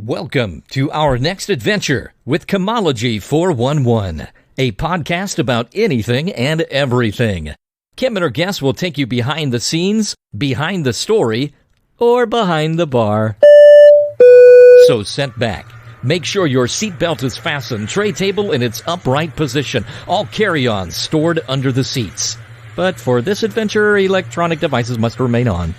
Welcome to our next adventure with Chemology 411, a podcast about anything and everything. Kim and her guests will take you behind the scenes, behind the story, or behind the bar. So sit back. Make sure your seatbelt is fastened, tray table in its upright position, all carry-ons stored under the seats. But for this adventure, electronic devices must remain on,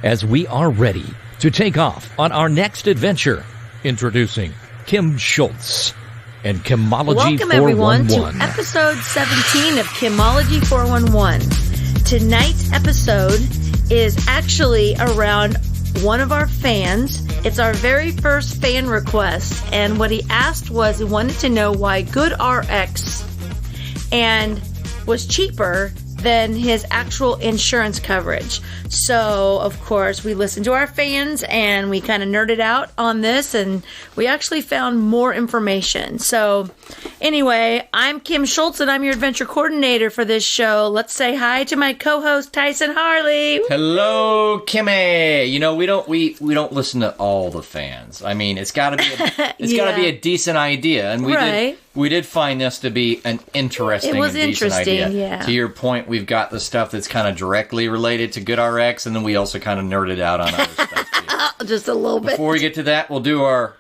as we are ready to take off on our next adventure. Introducing Kim Schultz and Chemology 411. Welcome everyone to episode 17 of Chemology 411. Tonight's episode is actually around one of our fans. It's our very first fan request, and what he asked was he wanted to know why Good RX and was cheaper than his actual insurance coverage. So, of course, we listened to our fans and we kind of nerded out on this, and we actually found more information. So, anyway, I'm Kim Schultz and I'm your adventure coordinator for this show. Let's say hi to my co-host Tyson Harley. Hello, Kimmy. You know, we don't listen to all the fans. I mean, it's got to be got to be a decent idea, and we did find this to be an interesting and decent idea. Yeah. To your point, we've got the stuff that's kind of directly related to Good RX, and then we also kind of nerded out on other stuff too. Just a little bit. Before we get to that, we'll do our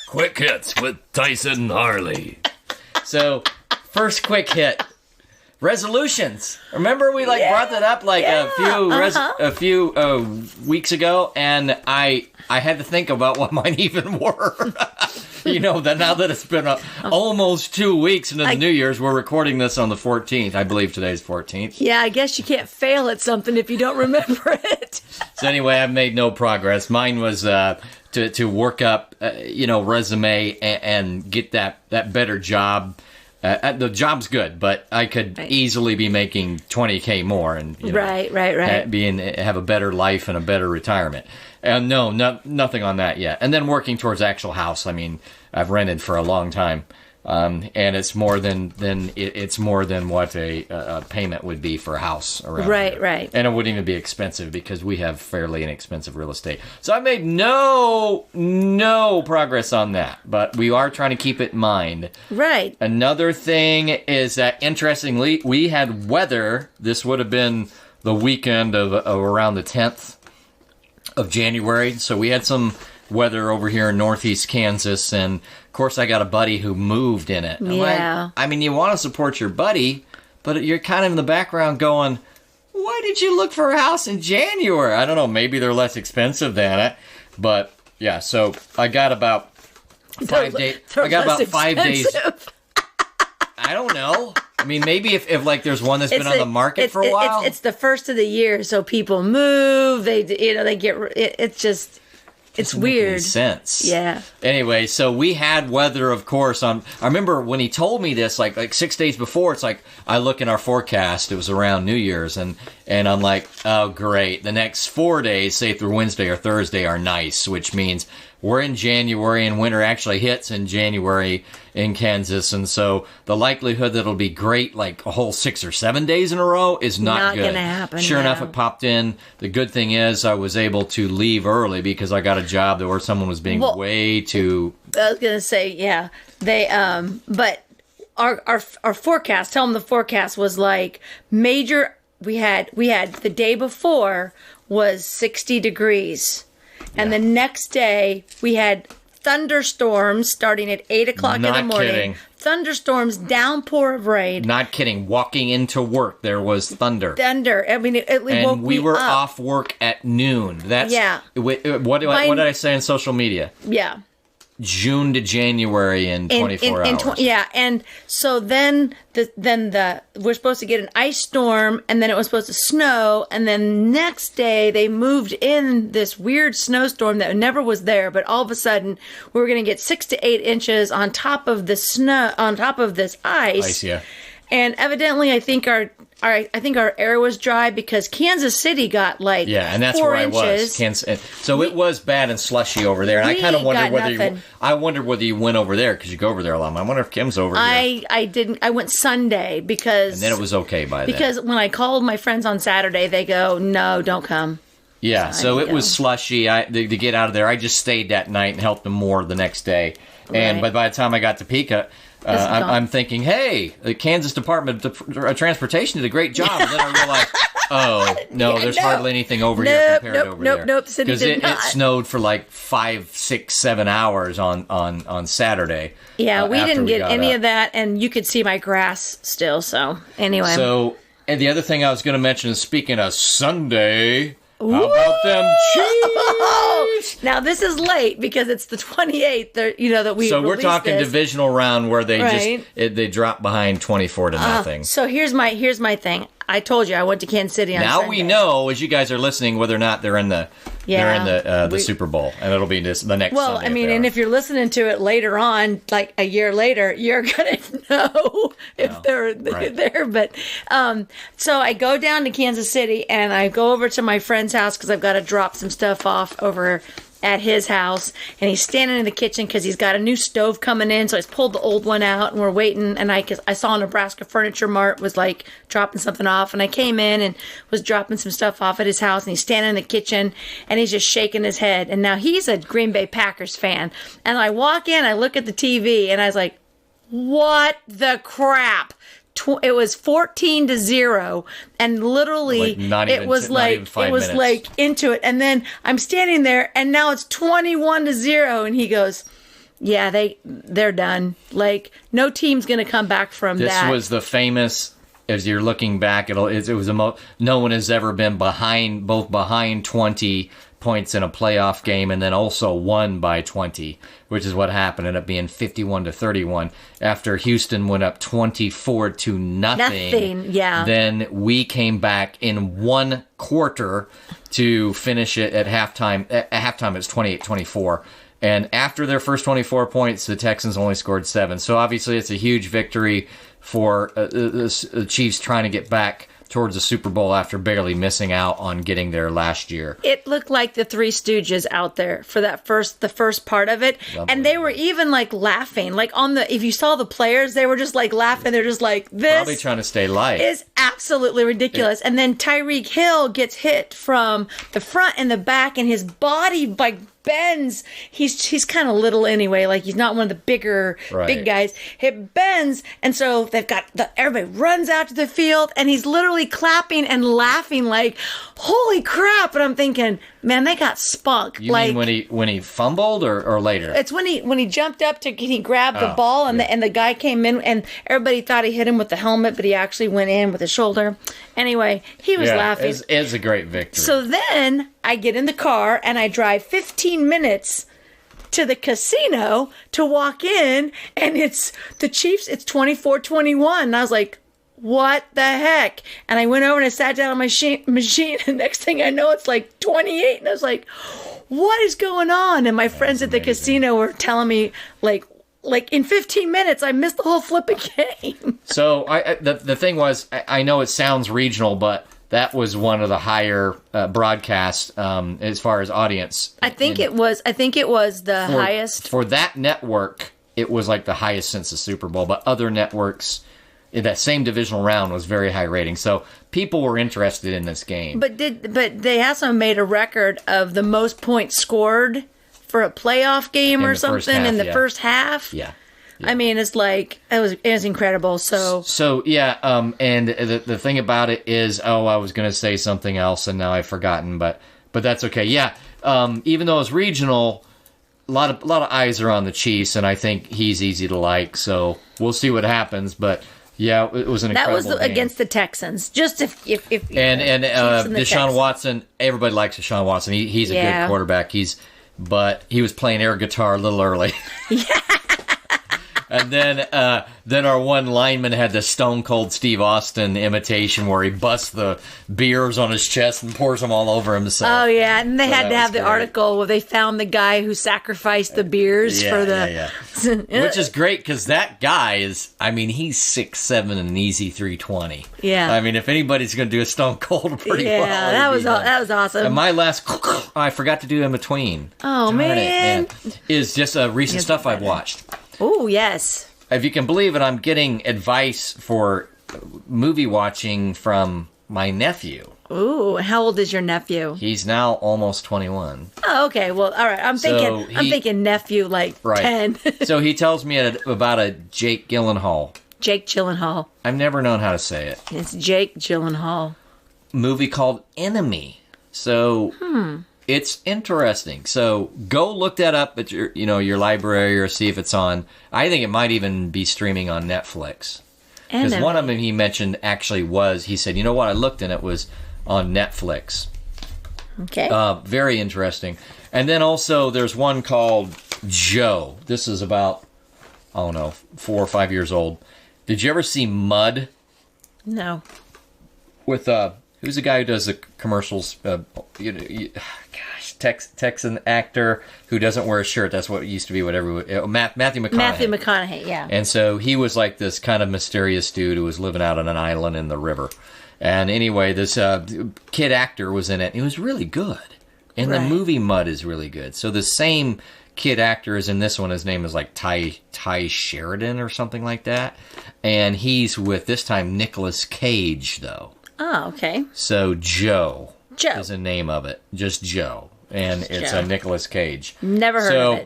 Quick hits with Tyson and Harley. So, first quick hit. Resolutions. Remember we brought that up a few weeks ago, and I had to think about what mine even were. You know, that now that it's been almost 2 weeks into the New Year's, we're recording this on the 14th. I believe today's 14th. Yeah, I guess you can't fail at something if you don't remember it. So anyway, I've made no progress. Mine was to work up, resume and get that better job. The job's good, but I could easily be making $20K more and right. Have a better life and a better retirement. And nothing on that yet. And then working towards actual house. I mean, I've rented for a long time, and it's more than what a payment would be for a house around here. Right. And it wouldn't even be expensive because we have fairly inexpensive real estate. So I made no progress on that, but we are trying to keep it in mind. Right. Another thing is that, interestingly, we had weather. This would have been the weekend of around the 10th of January. So we had some weather over here in northeast Kansas, and of course I got a buddy who moved in it. Yeah. I mean, you want to support your buddy, but you're kind of in the background going, why did you look for a house in January? I don't know, maybe they're less expensive than it, but yeah, so I got about 5 days. I got about 5 days. I don't know. I mean, maybe if there's one that's been on the market for a while. It's the first of the year, so people move. They get. It's weird. Makes sense. Yeah. Anyway, so we had weather, of course. I remember when he told me this, like 6 days before. It's like I look in our forecast. It was around New Year's, and I'm like, oh great. The next 4 days, say through Wednesday or Thursday, are nice, which means we're in January, and winter actually hits in January in Kansas, and so the likelihood that it'll be great like a whole 6 or 7 days in a row is not good. Not gonna happen. Sure enough, it popped in. The good thing is I was able to leave early because I got a job where someone was being way too... I was gonna say, yeah. They but our forecast, tell them the forecast was like major. We had the day before was 60 degrees. And the next day, we had thunderstorms starting at 8 o'clock in the morning. Not kidding. Thunderstorms, downpour of rain. Not kidding. Walking into work, there was thunder. I mean, it woke we me were up. off work at noon. That's Yeah. What did I say on social media? Yeah. June to January in 24 hours. And so then we're supposed to get an ice storm, and then it was supposed to snow, and then next day they moved in this weird snowstorm that never was there, but all of a sudden we were going to get 6 to 8 inches on top of the snow, on top of this ice. Yeah. And evidently, I think our air was dry because Kansas City got and that's 4 where inches. I was. So it was bad and slushy over there, and I kind of wondered whether you went over there because you go over there a lot. I wonder if Kim's over here. I didn't. I went Sunday because and then it was okay by then. Because when I called my friends on Saturday, they go, "No, don't come." Yeah, so it go. was slushy. To get out of there, I just stayed that night and helped them more the next day. And Right. by the time I got to Pica, I'm thinking, hey, the Kansas Department of Transportation did a great job. And then I realized, oh, no, there's hardly anything over here compared to over there. Nope, the city did not. It snowed for like 5, 6, 7 hours on Saturday. Yeah, we after didn't get got any up. of that, and you could see my grass still. So anyway, So, and the other thing I was going to mention is, speaking of Sunday, how about them Chiefs? now this is late because it's the 28th. That we. So we're released talking this. divisional round where they Right. they drop behind 24 to nothing. So here's my thing. I told you I went to Kansas City on Now Sunday. we know, as you guys are listening, whether or not they're in the Super Bowl, and it'll be the next. Well, Sunday I mean, they and are. if you're listening to it later on, like a year later, you're gonna know if they're right. there. But so I go down to Kansas City and I go over to my friend's house because I've got to drop some stuff off over at his house, and he's standing in the kitchen because he's got a new stove coming in. So he's pulled the old one out, and we're waiting. And I saw Nebraska Furniture Mart was like dropping something off, and I came in and was dropping some stuff off at his house. And he's standing in the kitchen, and he's just shaking his head. And now he's a Green Bay Packers fan. And I walk in, I look at the TV, and I was like, "What the crap?" It was 14-0, and literally Like it was like 5 minutes. like into it. And then I'm standing there, and now it's 21-0, and he goes, "Yeah, they're done. Like no team's gonna come back from this that." was the famous. As you're looking back, it was the most. No one has ever been behind 20 points in a playoff game, and then also won by 20, which is what happened. Ended up being 51-31 after Houston went up 24 to nothing. Nothing, yeah. Then we came back in one quarter to finish it at halftime. At halftime, it's 28-24. And after their first 24 points, the Texans only scored 7. So obviously, it's a huge victory for the Chiefs trying to get back towards the Super Bowl after barely missing out on getting there last year. It looked like the Three Stooges out there for the first part of it, and they were even like laughing, like if you saw the players, they were just like laughing. They're just like, "This Probably trying to stay light. is absolutely ridiculous." And then Tyreek Hill gets hit from the front and the back, and his body like bends. He's kind of little anyway, like he's not one of the big guys. It bends, and so they've got everybody runs out to the field, and he's literally clapping and laughing like, "Holy crap!" And I'm thinking, man, they got spunk. You like, mean when he fumbled or later? it's when he jumped up he grabbed the ball, and the guy came in, and everybody thought he hit him with the helmet, but he actually went in with his shoulder. Anyway, he was laughing. It's a great victory. So then I get in the car and I drive 15 minutes to the casino to walk in, and it's the Chiefs. It's 24-21. And I was like, what the heck? And I went over and I sat down on my machine, and next thing I know, it's like 28. And I was like, what is going on? And my friends at the casino were telling me, like in 15 minutes, I missed the whole flipping game. So the thing was, I know it sounds regional, but that was one of the higher broadcasts as far as audience. I think it was the highest. For that network, it was like the highest since the Super Bowl, but other networks in that same divisional round was very high rating. So people were interested in this game. But they also made a record of the most points scored for a playoff game or something in the first half. Yeah. I mean, it's like it was incredible. So yeah, and the thing about it is, I was going to say something else and now I've forgotten, but that's okay. Yeah, even though it's regional, a lot of eyes are on the Chiefs, and I think he's easy to like. So we'll see what happens, but. Yeah, it was an incredible that was game. against the Texans. Just if and Deshaun Texans. Watson, everybody likes Deshaun Watson. He's a good quarterback. But he was playing air guitar a little early. Yeah. And then our one lineman had the Stone Cold Steve Austin imitation where he busts the beers on his chest and pours them all over himself. Oh yeah, and they had to have the great. article where they found the guy who sacrificed the beers for the. Which is great because that guy is, he's 6'7" and an easy 320. Yeah. If anybody's going to do a Stone Cold pretty well. Yeah, that was awesome. And my last, I forgot to do in between. Oh, Darn man. it, is just recent stuff I've watched. Oh, yes. If you can believe it, I'm getting advice for movie watching from my nephew. Ooh, how old is your nephew? He's now almost 21. Oh, okay. Well, all right. I'm thinking nephew like Right. 10. So he tells me about a Jake Gyllenhaal. Jake Gyllenhaal. I've never known how to say it. It's Jake Gyllenhaal. Movie called Enemy. So it's interesting. So go look that up at your library or see if it's on. I think it might even be streaming on Netflix. Because one of them he mentioned actually was, he said, you know what, I looked and it was on Netflix. Okay. Very interesting. And then also there's one called Joe. This is about, I don't know, 4 or 5 years old. Did you ever see Mud? No. With, who's the guy who does the commercials? Texan actor who doesn't wear a shirt. That's what it used to be. Matthew McConaughey. Matthew McConaughey, yeah. And so he was like this kind of mysterious dude who was living out on an island in the river. And anyway, this kid actor was in it. He was really good. And the movie Mud is really good. So the same kid actor is in this one. His name is like Ty Sheridan or something like that. And he's with, this time, Nicolas Cage, though. Oh, okay. So Joe is the name of it. Just Joe. And it's a Nicolas Cage. Never heard of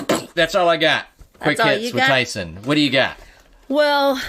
it. That's all I got. Quick That's all hits you with got? Tyson. What do you got? Well,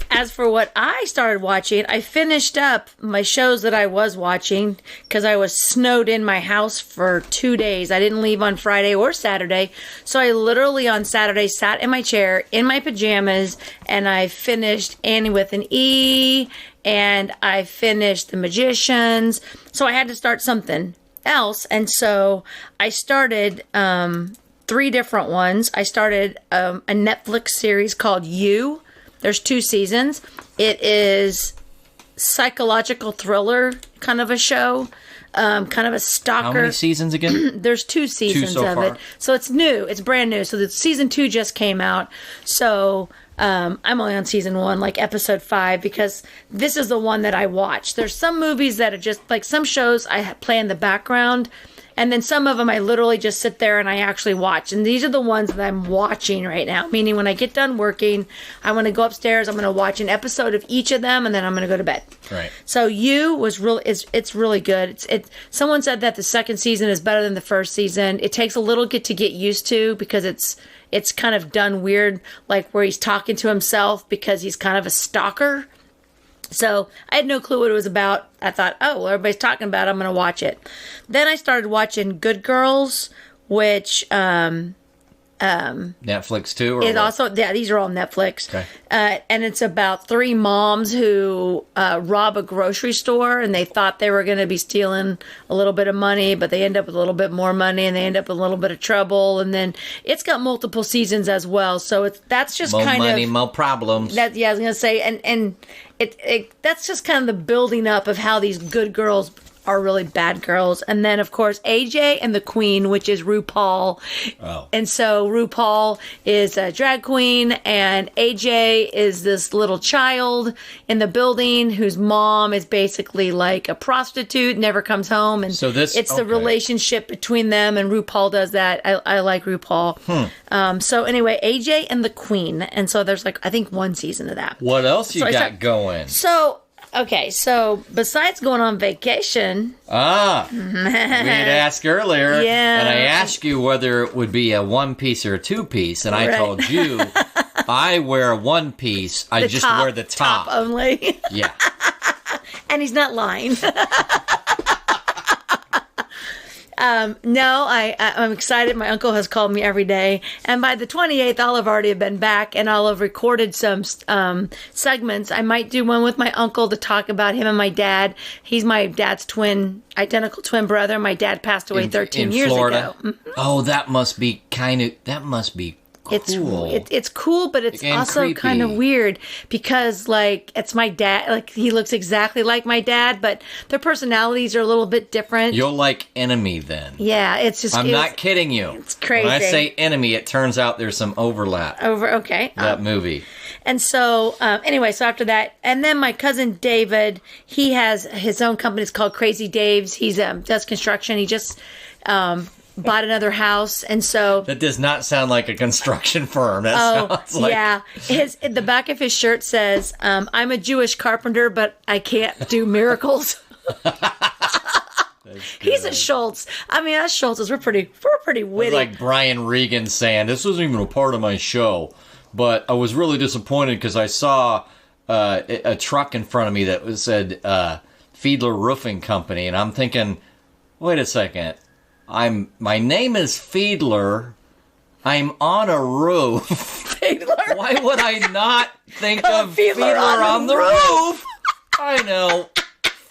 as for what I started watching, I finished up my shows that I was watching because I was snowed in my house for 2 days. I didn't leave on Friday or Saturday. So I literally on Saturday sat in my chair in my pajamas and I finished Annie with an E and I finished The Magicians. So I had to start something else. And so I started 3 different ones. I started a Netflix series called You. There's 2 seasons. It is psychological thriller kind of a show, kind of a stalker. How many seasons again? There's 2 seasons so of far. it. So it's new. It's brand new. So the season 2 just came out. So I'm only on season 1, like episode 5, because this is the one that I watch. There's some movies that are just like some shows I play in the background. And then some of them I literally just sit there and I actually watch. And these are the ones that I'm watching right now. Meaning when I get done working, I want to go upstairs. I'm going to watch an episode of each of them, and then I'm going to go to bed. Right. So You was it's really good. Someone said that the second season is better than the first season. It takes a little to get used to because it's kind of done weird, like where he's talking to himself because he's kind of a stalker. So I had no clue what it was about. I thought, oh, well, everybody's talking about it. I'm going to watch it. Then I started watching Good Girls, which Netflix too? is also, yeah, these are all Netflix. Okay. And it's about 3 moms who rob a grocery store, and they thought they were going to be stealing a little bit of money, but they end up with a little bit more money, and they end up with a little bit of trouble. And then it's got multiple seasons as well. So that's just More kind money, of... more problems. I was going to say, and that's just kind of the building up of how these good girls are really bad girls. And then, of course, AJ and the Queen, which is RuPaul. Oh. And so RuPaul is a drag queen, and AJ is this little child in the building whose mom is basically like a prostitute, never comes home. And So this- it's the okay. relationship between them, and RuPaul does that. I like RuPaul. So anyway, AJ and the Queen. And so there's I think 1 season of that. What else you So I got start- going? So, okay, so besides going on vacation, We had asked earlier, Yeah. and I asked you whether it would be a 1-piece or a 2-piece, and I Right. told you I wear a 1-piece. I just wear the top. only. Yeah. And he's not lying. No, I'm excited. My uncle has called me every day. And by the 28th, I'll have already been back, and I'll have recorded some segments. I might do one with my uncle to talk about him and my dad. He's my dad's identical twin brother. My dad passed away 13 years Florida. ago. Oh, that must be cool. It's cool, but it's And also creepy. kind of weird because it's my dad. He looks exactly like my dad, but their personalities are a little bit different. You'll like Enemy then. Yeah, it's just. I'm not kidding you. It's crazy. When I say Enemy, it turns out there's some overlap. Okay. That movie. And so, anyway, so after that, and then my cousin David, he has his own company. It's called Crazy Dave's. He's does construction. He just bought another house, and so That does not sound like a construction firm. That sounds like yeah. The back of his shirt says, "I'm a Jewish carpenter, but I can't do miracles." He's a Schultz. I mean, us Schultzes, we're pretty witty. Like Brian Regan saying, this wasn't even a part of my show, but I was really disappointed because I saw a truck in front of me that said Fiedler Roofing Company, and I'm thinking, wait a second, my name is Fiedler. I'm on a roof. Fiedler. Why would I not think of Fiedler Fiedler on the roof? I know.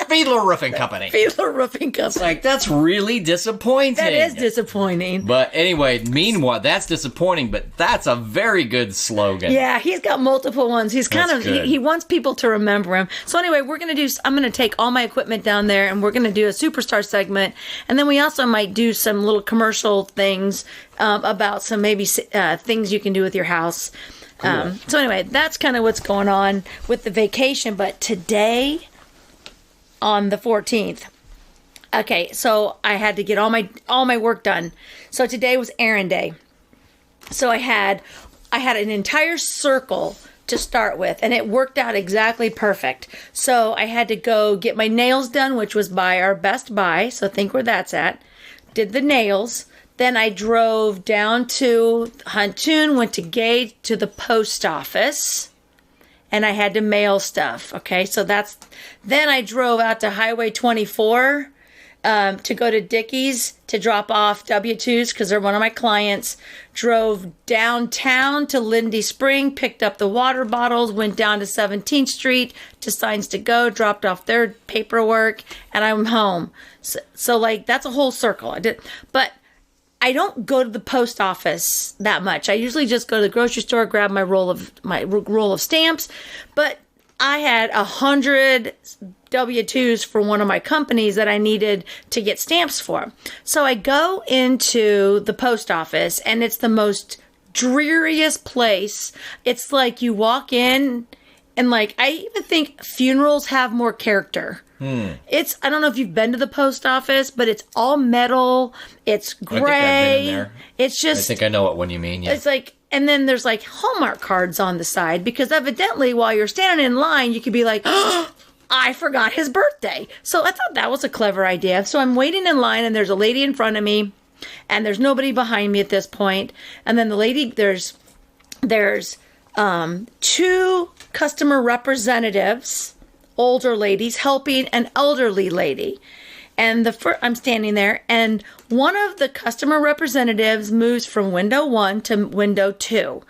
Fiedler Roofing Company. Fiedler Roofing Company. Like, that's really disappointing. That is disappointing. But anyway, meanwhile, that's disappointing, but that's a very good slogan. Yeah, he's got multiple ones. He's kind That's of, good. he wants people to remember him. So anyway, I'm going to take all my equipment down there and we're going to do a superstar segment. And then we also might do some little commercial things about some maybe things you can do with your house. Cool. So anyway, that's kind of what's going on with the vacation. But today, on the 14th. Okay, so I had to get all my work done. So today was errand day. So I had an entire circle to start with, and it worked out exactly perfect. So I had to go get my nails done, which was by our Best Buy. So think where that's at. Did the nails. Then I drove down to Huntoon, went to Gage to the post office. And I had to mail stuff. Okay, so then I drove out to Highway 24 to go to Dickey's to drop off W-2s because they're one of my clients. Drove downtown to Lindy Spring, picked up the water bottles, went down to 17th Street to Signs to Go, dropped off their paperwork, and I'm home. So like that's a whole circle. But I don't go to the post office that much. I usually just go to the grocery store, grab my roll of stamps. But I had 100 W-2s for one of my companies that I needed to get stamps for. So I go into the post office, and it's the most dreariest place. It's like you walk in, and like I even think funerals have more character. I don't know if you've been to the post office, but it's all metal. It's gray. I think I've been in there. It's just. I think I know what one you mean. Yeah. It's like, and then there's like Hallmark cards on the side because evidently while you're standing in line, you could be like, oh, I forgot his birthday. So I thought that was a clever idea. So I'm waiting in line, and there's a lady in front of me, and there's nobody behind me at this point. And then the lady, there's two customer representatives, older ladies, helping an elderly lady. And I'm standing there, and one of the customer representatives moves from window 1 to window 2.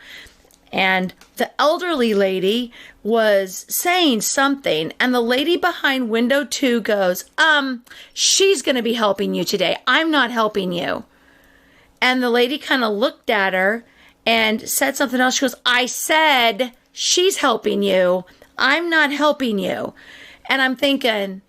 And the elderly lady was saying something, and the lady behind window 2 goes, she's going to be helping you today. I'm not helping you. And the lady kind of looked at her and said something else. She goes, I said she's helping you. I'm not helping you. And I'm thinking,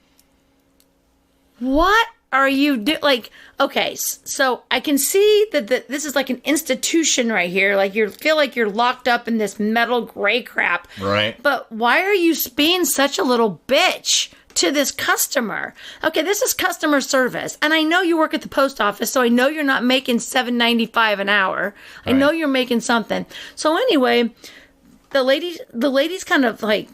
what are you doing? Like, okay, so I can see that this is like an institution right here. Like you feel like you're locked up in this metal gray crap. Right. But why are you being such a little bitch to this customer? Okay, this is customer service. And I know you work at the post office, so I know you're not making $7.95 an hour. I know you're making something. So anyway, the lady's kind of like,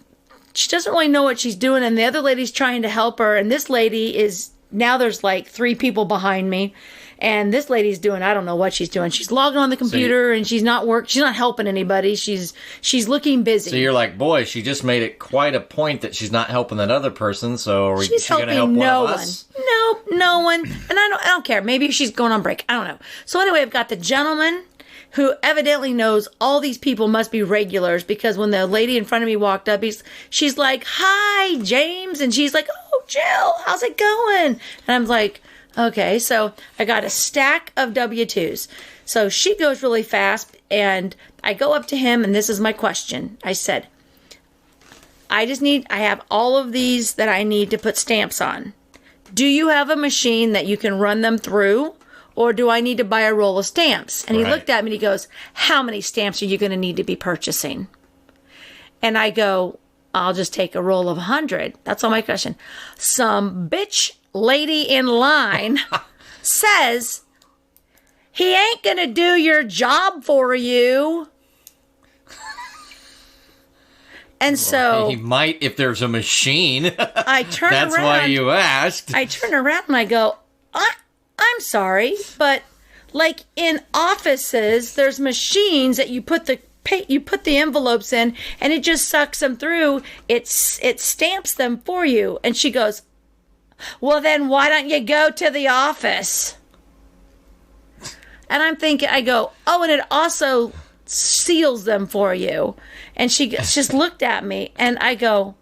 she doesn't really know what she's doing, and the other lady's trying to help her, and this lady is, now there's like 3 people behind me, and this lady's doing, I don't know what she's doing. She's logging on the computer, and she's not helping anybody. She's looking busy. So you're like, boy, she just made it quite a point that she's not helping that other person, so are she going to help one of us? No one. And I don't care. Maybe she's going on break. I don't know. So anyway, I've got the gentleman who evidently knows all these people must be regulars, because when the lady in front of me walked up, she's like, hi, James. And she's like, oh, Jill, how's it going? And I'm like, okay. So I got a stack of W-2s. So she goes really fast, and I go up to him, and this is my question. I said, I have all of these that I need to put stamps on. Do you have a machine that you can run them through? Or do I need to buy a roll of stamps? And he looked at me and he goes, how many stamps are you going to need to be purchasing? And I go, I'll just take a roll of 100. That's all my question. Some bitch lady in line says, he ain't going to do your job for you. And so he might if there's a machine. I turn around. That's why you asked. I turn around and I go, I'm sorry, but like in offices, there's machines that you put the envelopes in, and it just sucks them through. It stamps them for you. And she goes, well, then why don't you go to the office? And I'm thinking, I go, oh, and it also seals them for you. And she just looked at me, and I go,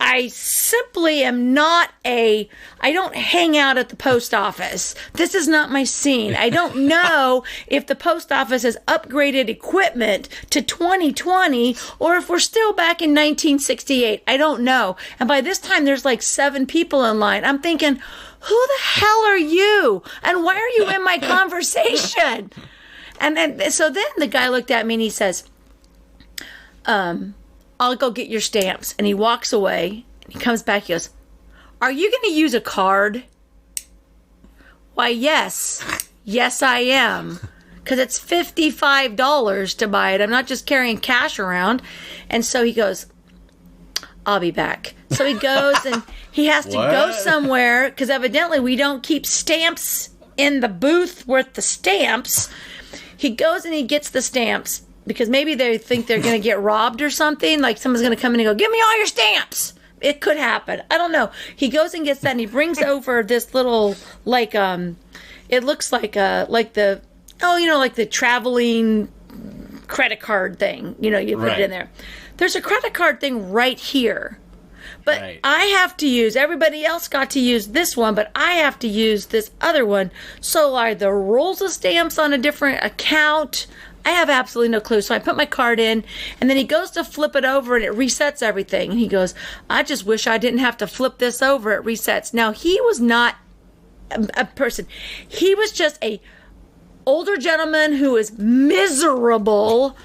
I simply am not I don't hang out at the post office. This is not my scene. I don't know if the post office has upgraded equipment to 2020 or if we're still back in 1968. I don't know. And by this time, there's like 7 people in line. I'm thinking, who the hell are you? And why are you in my conversation? And then the guy looked at me and he says, I'll go get your stamps. And he walks away. And he comes back. He goes, are you going to use a card? Why, yes. Yes, I am. Because it's $55 to buy it. I'm not just carrying cash around. And so he goes, I'll be back. So he goes and he has to go somewhere because evidently we don't keep stamps in the booth worth the stamps. He goes and he gets the stamps. Because maybe they think they're going to get robbed or something. Like someone's going to come in and go, give me all your stamps. It could happen. I don't know. He goes and gets that and he brings over this little, like, it looks like the traveling credit card thing. You know, you put it in there. There's a credit card thing right here. But I have to use, everybody else got to use this one, but I have to use this other one. So are the rolls of stamps on a different account? I have absolutely no clue. So I put my card in, and then he goes to flip it over, and it resets everything. And he goes, I just wish I didn't have to flip this over. It resets. Now, he was not a person. He was just a older gentleman who is miserable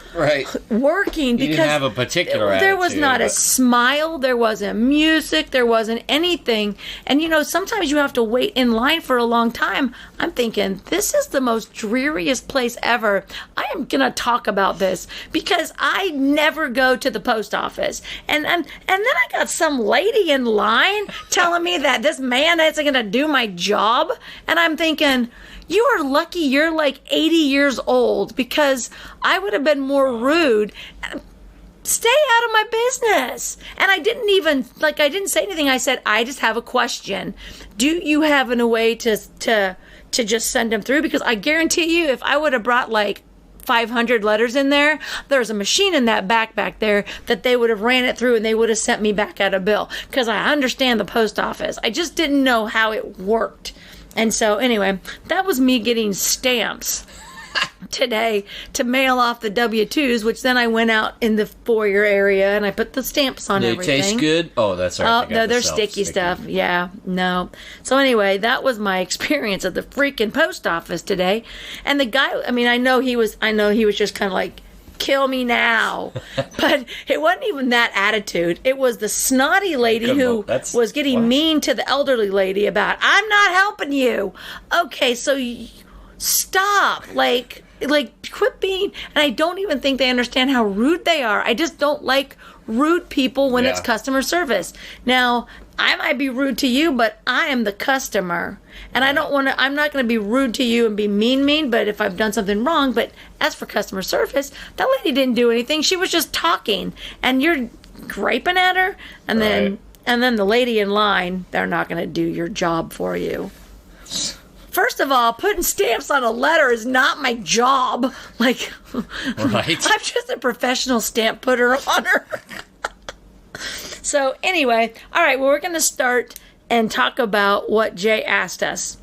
working because he didn't have a particular attitude. There was not a smile, there wasn't music, there wasn't anything. And you know, sometimes you have to wait in line for a long time. I'm thinking, this is the most dreariest place ever. I am gonna talk about this because I never go to the post office. And then I got some lady in line telling me that this man isn't gonna do my job. And I'm thinking, you are lucky you're like 80 years old because I would have been more rude. Stay out of my business. And I didn't say anything. I said, I just have a question. Do you have a way to just send them through? Because I guarantee you, if I would have brought like 500 letters in there, there's a machine in that back there that they would have ran it through and they would have sent me back out a bill. Because I understand the post office. I just didn't know how it worked. And so, anyway, that was me getting stamps today to mail off the W-2s, which then I went out in the foyer area and I put the stamps on everything. They taste good? Oh, that's right. Oh, no, they're sticky stuff. Yeah, no. So, anyway, that was my experience at the freaking post office today. And the guy, I mean, I know he was just kind of like, kill me now. But it wasn't even that attitude. It was the snotty lady who was getting mean to the elderly lady about, I'm not helping you. Okay, so stop. Like quit being, and I don't even think they understand how rude they are. I just don't like rude people when it's customer service. Now, I might be rude to you, but I am the customer. And I'm not going to be rude to you and be mean, but if I've done something wrong. But as for customer service, that lady didn't do anything. She was just talking. And you're griping at her. And then the lady in line, they're not going to do your job for you. First of all, putting stamps on a letter is not my job. Like, I'm just a professional stamp putter on her. So anyway, all right, well, we're going to start and talk about what Jay asked us.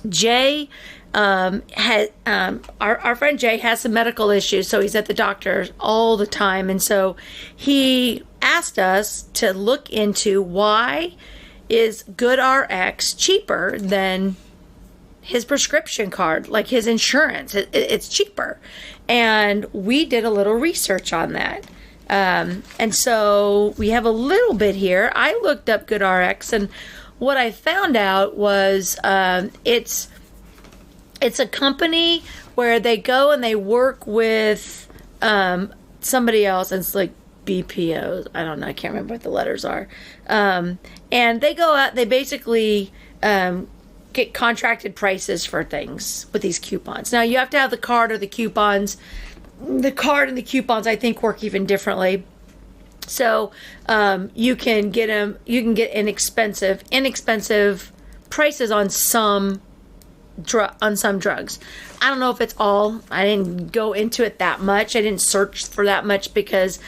Jay had our friend Jay has some medical issues, so he's at the doctor all the time, and so he asked us to look into why is GoodRx cheaper than his prescription card, like his insurance. It's cheaper, and we did a little research on that. And so we have a little bit here. I looked up GoodRx, and what I found out was it's a company where they go and they work with somebody else. And it's like BPOs. I don't know. I can't remember what the letters are. And they go out. They basically get contracted prices for things with these coupons. Now you have to have the card or the coupons. The card and the coupons, I think, work even differently. So you can get them. You can get inexpensive prices on some drugs. I don't know if it's all. I didn't go into it that much. I didn't search for that much because.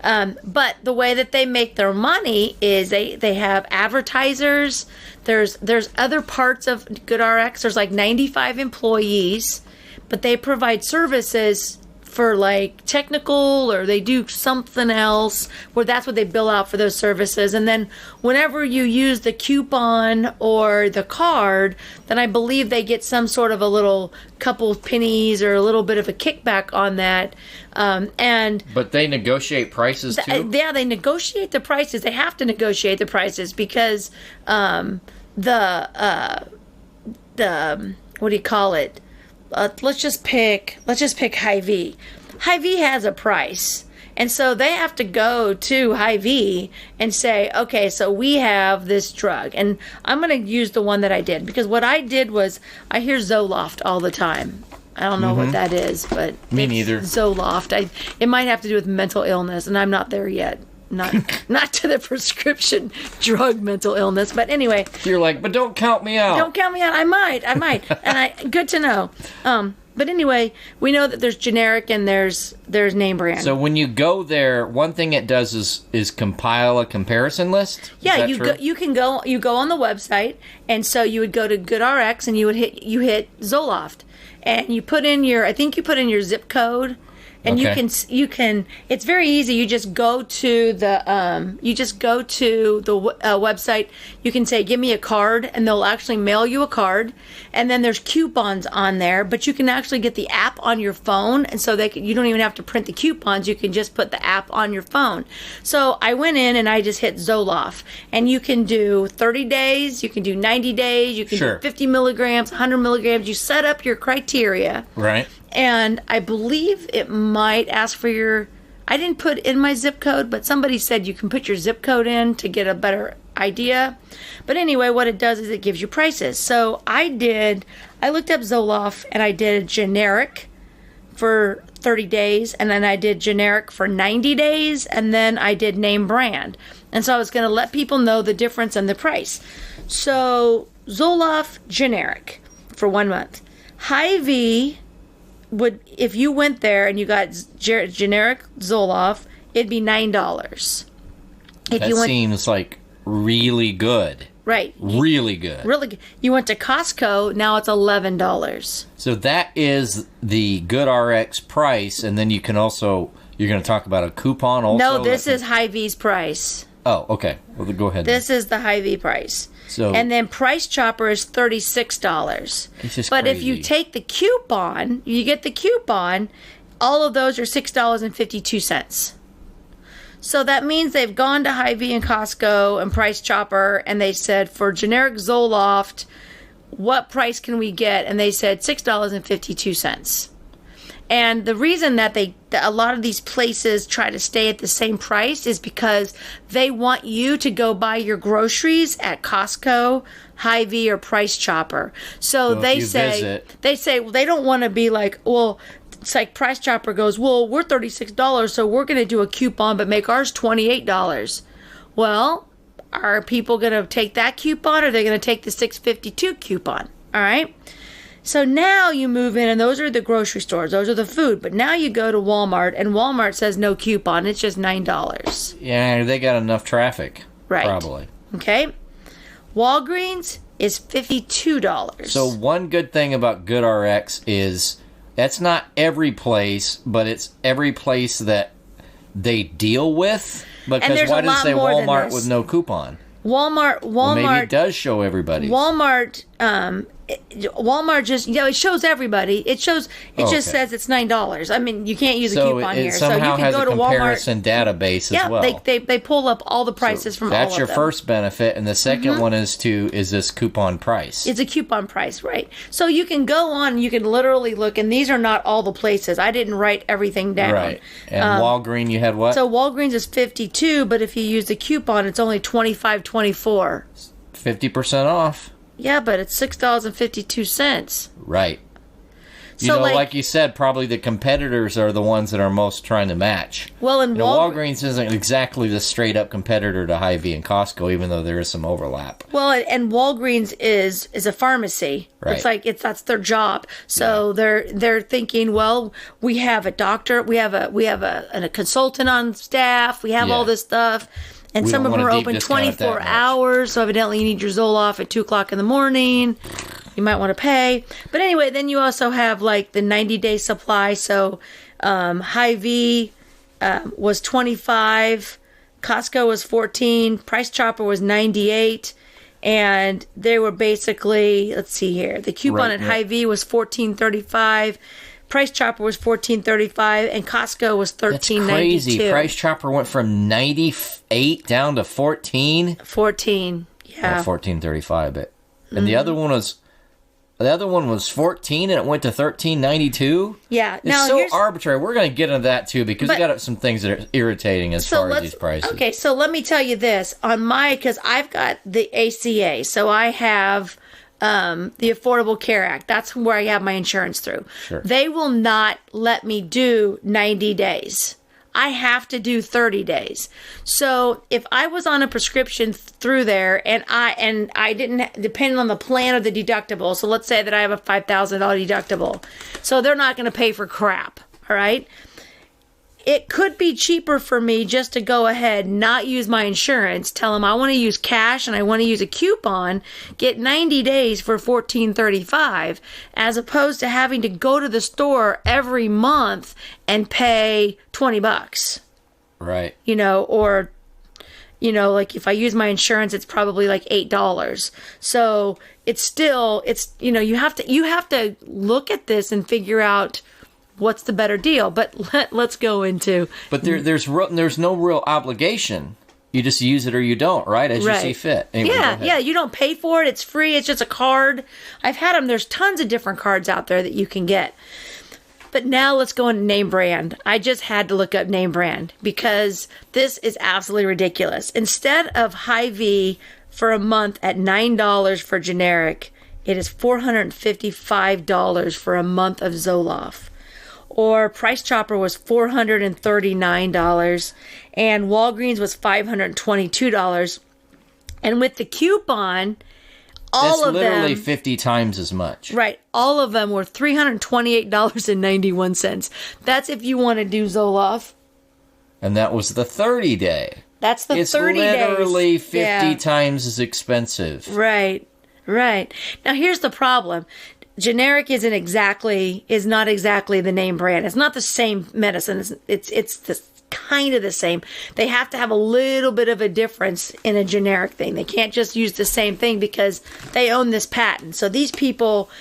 But the way that they make their money is they have advertisers. There's other parts of GoodRx. There's like 95 employees, but they provide services for like technical, or they do something else where that's what they bill out for those services. And then whenever you use the coupon or the card, then I believe they get some sort of a little couple of pennies or a little bit of a kickback on that. But they negotiate prices too? Yeah, they negotiate the prices. They have to negotiate the prices because what do you call it? Let's just pick Hy-Vee. Hy-Vee has a price. And so they have to go to Hy-Vee and say, okay, so we have this drug. And I'm going to use the one that I did. Because what I did was, I hear Zoloft all the time. I don't know what that is, but me neither. Zoloft. It might have to do with mental illness, and I'm not there yet. Not to the prescription drug mental illness, but anyway. You're like, but don't count me out. Don't count me out. I might, and good to know. But anyway, we know that there's generic and there's name brand. So when you go there, one thing it does is compile a comparison list. Yeah, you go on the website, and so you would go to GoodRx and you hit Zoloft, and you put in your zip code. And okay. you can. It's very easy. You just go to the website. You can say, "Give me a card," and they'll actually mail you a card. And then there's coupons on there, but you can actually get the app on your phone, and so you don't even have to print the coupons. You can just put the app on your phone. So I went in and I just hit Zoloft, and you can do 30 days, you can do 90 days, you can do 50 milligrams, 100 milligrams. You set up your criteria, right? And I believe it might ask for your... I didn't put in my zip code, but somebody said you can put your zip code in to get a better idea. But anyway, what it does is it gives you prices. So I looked up Zoloft, and I did a generic for 30 days, and then I did generic for 90 days, and then I did name brand. And so I was going to let people know the difference in the price. So Zoloft generic for 1 month. Hy-Vee would, if you went there and you got generic Zoloft, it'd be $9. Seems like really good. Right. Really good. Really good. You went to Costco, now it's $11. So that is the GoodRx price, and then you can also, you're going to talk about a coupon also? No, this is Hy-Vee's price. Oh, okay. Well, go ahead. This is the Hy-Vee price. So, and then Price Chopper is $36. It's just but crazy. if you take the coupon, you get the coupon, all of those are $6.52. So that means they've gone to Hy-Vee and Costco and Price Chopper, and they said, for generic Zoloft, what price can we get? And they said $6.52. And the reason that a lot of these places try to stay at the same price is because they want you to go buy your groceries at Costco, Hy-Vee, or Price Chopper. So they say they don't want to be like, well, it's like Price Chopper goes, well, we're $36, so we're going to do a coupon but make ours $28. Well, are people going to take that coupon, or are they going to take the $6.52 coupon? All right. So now you move in, and those are the grocery stores. Those are the food. But now you go to Walmart, and Walmart says no coupon. It's just $9. Yeah, they got enough traffic. Right. Probably. Okay. Walgreens is $52. So one good thing about GoodRx is that's not every place, but it's every place that they deal with. Because why does it say Walmart with no coupon? Walmart. Well, maybe it does show everybody. Walmart Walmart just, it shows everybody. It just says it's $9. I mean, you can't use a coupon here. So you can go to Walmart. Comparison database as well. They pull up all the prices from all of them. That's your first benefit, and the second one is this coupon price. It's a coupon price, right? So you can go on, you can literally look, and these are not all the places. I didn't write everything down. Right. And Walgreens, you had what? So Walgreens is $52, but if you use the coupon, it's only $25.24. 50% off. Yeah, but it's $6.52. Right. So, like you said, probably the competitors are the ones that are most trying to match. Well, in Walgreens isn't exactly the straight-up competitor to Hy-Vee and Costco, even though there is some overlap. Well, and Walgreens is a pharmacy. Right. It's that's their job. So they're thinking, well, we have a doctor, we have a consultant on staff, we have all this stuff. And some of them are open 24 hours, so evidently you need your Zoloft at 2 o'clock in the morning. You might want to pay. But anyway, then you also have like the 90-day supply. So Hy-Vee was 25, Costco was 14, Price Chopper was 98, and they were basically, let's see here, the coupon at Hy-Vee was $14.35. Price Chopper was $14.35, and Costco was $13.92. That's crazy. Price Chopper went from 98 down to 14. 14, yeah. $14.35, but and the other one was 14, and it went to $13.92. Yeah, it's so arbitrary. We're going to get into that too because we got some things that are irritating as far as these prices. Okay, so let me tell you this because I've got the ACA, so I have. The Affordable Care Act. That's where I have my insurance through. Sure. They will not let me do 90 days. I have to do 30 days. So if I was on a prescription through there and I didn't, depending on the plan of the deductible, so let's say that I have a $5,000 deductible. So they're not going to pay for crap. All right. It could be cheaper for me just to go ahead, not use my insurance, tell them I want to use cash and I want to use a coupon, get 90 days for $14.35, as opposed to having to go to the store every month and pay $20. Right. Or like if I use my insurance, it's probably like $8. So it's you have to look at this and figure out what's the better deal. But let's go into. But there's no real obligation. You just use it or you don't, right? As you see fit. Anyway, yeah. You don't pay for it. It's free. It's just a card. I've had them. There's tons of different cards out there that you can get. But now let's go into name brand. I just had to look up name brand because this is absolutely ridiculous. Instead of Hy-Vee for a month at $9 for generic, it is $455 for a month of Zoloft. Or Price Chopper was $439, and Walgreens was $522. And with the coupon, all of them... That's literally 50 times as much. Right. All of them were $328.91. That's if you want to do Zoloft. And that was the 30-day. That's the 30 days. It's literally 50 times as expensive. Right. Now, here's the problem. Generic is not exactly the name brand. It's not the same medicine. It's kind of the same. They have to have a little bit of a difference in a generic thing. They can't just use the same thing because they own this patent. So these people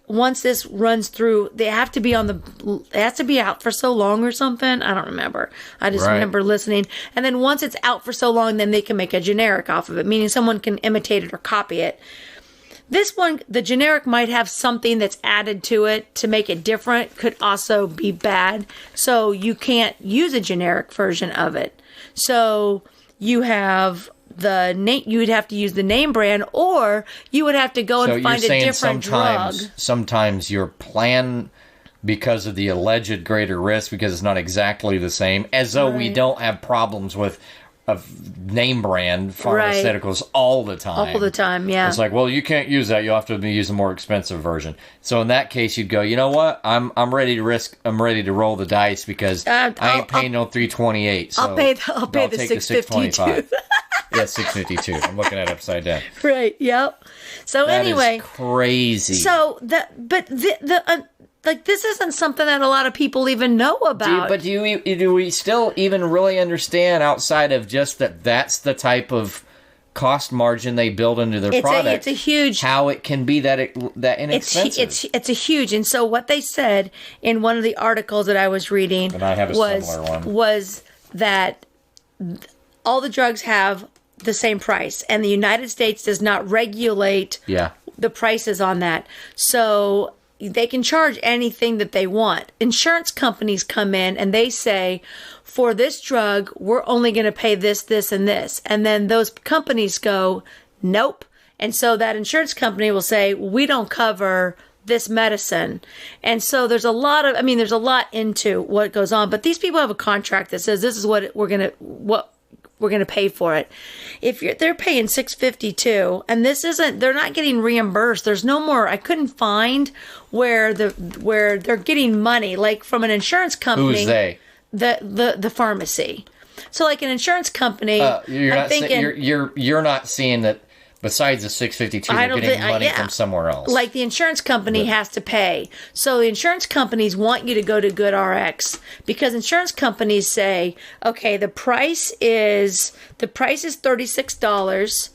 once this runs through, they have to be out for so long or something. I don't remember. I just remember listening. And then once it's out for so long, then they can make a generic off of it, meaning someone can imitate it or copy it. This one, the generic might have something that's added to it to make it different, could also be bad. So you can't use a generic version of it. So you have you would have to use the name brand, or you would have to go and find a different drug. Sometimes your plan, because of the alleged greater risk, because it's not exactly the same, as though we don't have problems with name brand pharmaceuticals all the time. All the time, yeah. It's like, well, you can't use that. You'll have to use a more expensive version. So in that case, you'd go, you know what? I'm ready to risk. I'm ready to roll the dice because I ain't paying no $328. So I'll pay the $652. Yeah, $652. I'm looking at it upside down. Right. Yep. So that anyway, is crazy. So this isn't something that a lot of people even know about. Do we still even really understand outside of just that's the type of cost margin they build into their product. It's a huge... How it can be that inexpensive. It's a huge... And so what they said in one of the articles that I was reading and I have a similar one. Was that all the drugs have the same price, and the United States does not regulate the prices on that. So they can charge anything that they want. Insurance companies come in and they say, for this drug, we're only going to pay this, this, and this. And then those companies go, nope. And so that insurance company will say, we don't cover this medicine. And so there's a lot into what goes on. But these people have a contract that says this is what we're going to pay for it. They're paying $652, and they're not getting reimbursed. There's no more. I couldn't find where they're getting money, like from an insurance company. Who's they? The pharmacy. So like an insurance company, you're not seeing that. Besides the $652, they're getting money from somewhere else. Like the insurance company has to pay. So the insurance companies want you to go to GoodRx because insurance companies say, okay, the price is $36,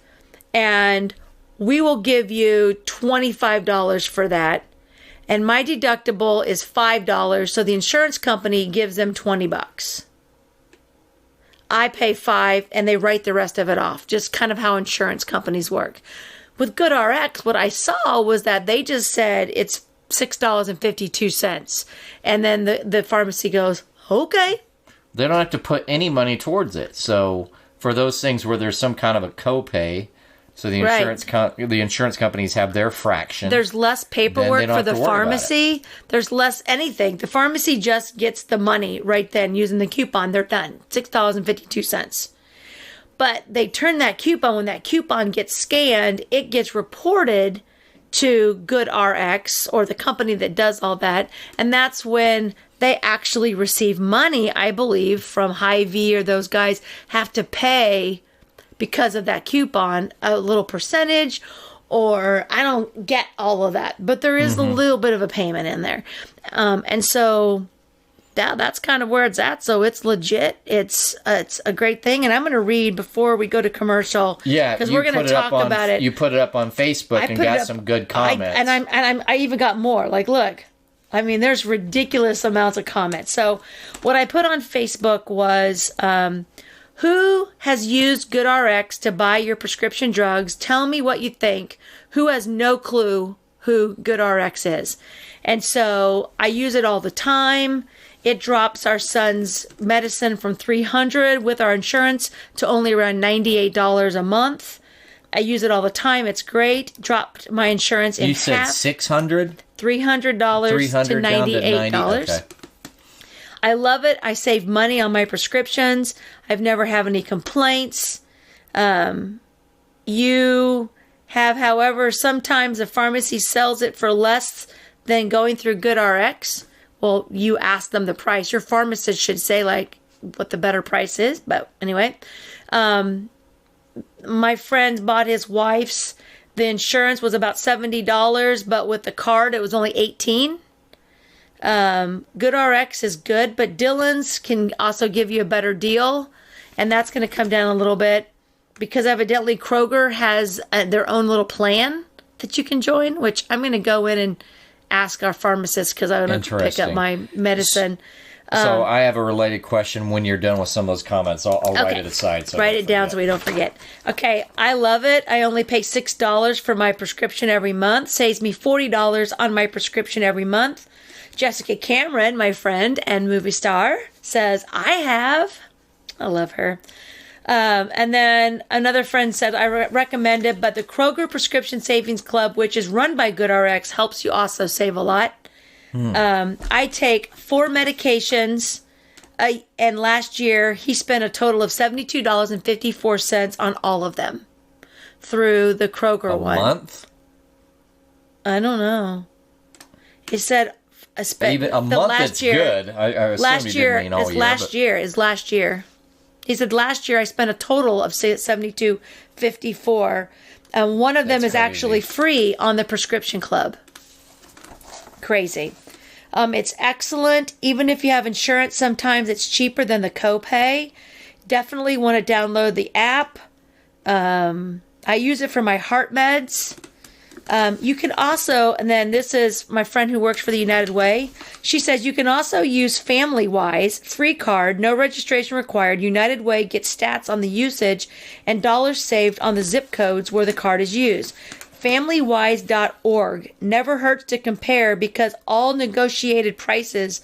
and we will give you $25 for that. And my deductible is $5, so the insurance company gives them $20. I pay $5, and they write the rest of it off. Just kind of how insurance companies work. With GoodRx, what I saw was that they just said it's $6.52, and then the pharmacy goes, okay. They don't have to put any money towards it. So for those things where there's some kind of a copay, so the insurance companies have their fraction. There's less paperwork for the pharmacy. There's less anything. The pharmacy just gets the money right then using the coupon. They're done. $6.52. But they turn that coupon. When that coupon gets scanned, it gets reported to GoodRx or the company that does all that. And that's when they actually receive money, I believe, from Hy-Vee, or those guys have to pay because of that coupon, a little percentage, or I don't get all of that, but there is a little bit of a payment in there. And so that's kind of where it's at. So it's legit. It's a great thing. And I'm going to read before we go to commercial. Yeah. Because we're going to talk about it. You put it up on Facebook and got some good comments. I even got more. Like, look, I mean, there's ridiculous amounts of comments. So what I put on Facebook was, who has used GoodRx to buy your prescription drugs? Tell me what you think. Who has no clue who GoodRx is? And so I use it all the time. It drops our son's medicine from $300 with our insurance to only around $98 a month. I use it all the time. It's great. Dropped my insurance in half. You said $600? $300 to $98. Okay. I love it. I save money on my prescriptions. I've never had any complaints. You have, however, sometimes a pharmacy sells it for less than going through GoodRx. Well, you ask them the price. Your pharmacist should say, like, what the better price is. But anyway, my friend bought his wife's. The insurance was about $70, but with the card, it was only $18. GoodRx is good, but Dillon's can also give you a better deal, and that's going to come down a little bit because evidently Kroger has their own little plan that you can join, which I'm going to go in and ask our pharmacist because I want to pick up my medicine. So I have a related question when you're done with some of those comments. I'll write it aside. So write it down so we don't forget. Okay, I love it. I only pay $6 for my prescription every month. Saves me $40 on my prescription every month. Jessica Cameron, my friend and movie star, says, I love her. And then another friend said, I recommend it, but the Kroger Prescription Savings Club, which is run by GoodRx, helps you also save a lot. I take 4 medications, and last year he spent a total of $72.54 on all of them through the Kroger one. A month? I don't know. He said... Even a month is good. I assume last you year didn't mean all is year. last year. He said last year I spent a total of $72.54. One of them is actually free on the prescription club. Crazy. It's excellent. Even if you have insurance, sometimes it's cheaper than the copay. Definitely want to download the app. I use it for my heart meds. You can also, and then this is my friend who works for the United Way. She says you can also use FamilyWise, free card, no registration required. United Way gets stats on the usage and dollars saved on the zip codes where the card is used. FamilyWise.org. Never hurts to compare because they all negotiate prices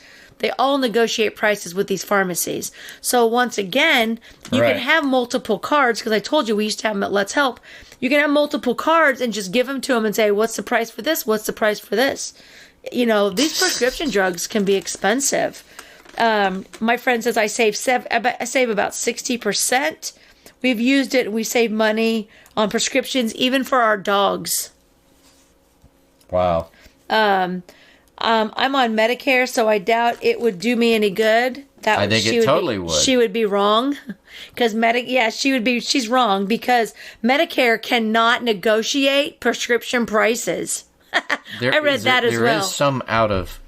with these pharmacies. So once again, you can have multiple cards, because I told you we used to have them at Let's Help. You can have multiple cards and just give them to them and say, what's the price for this? What's the price for this? You know, these prescription drugs can be expensive. My friend says I save about 60%. We've used it. We save money on prescriptions, even for our dogs. Wow. I'm on Medicare, so I doubt it would do me any good. I think it totally would. She would be wrong, because she's wrong, because Medicare cannot negotiate prescription prices. I read that as well. There is some out of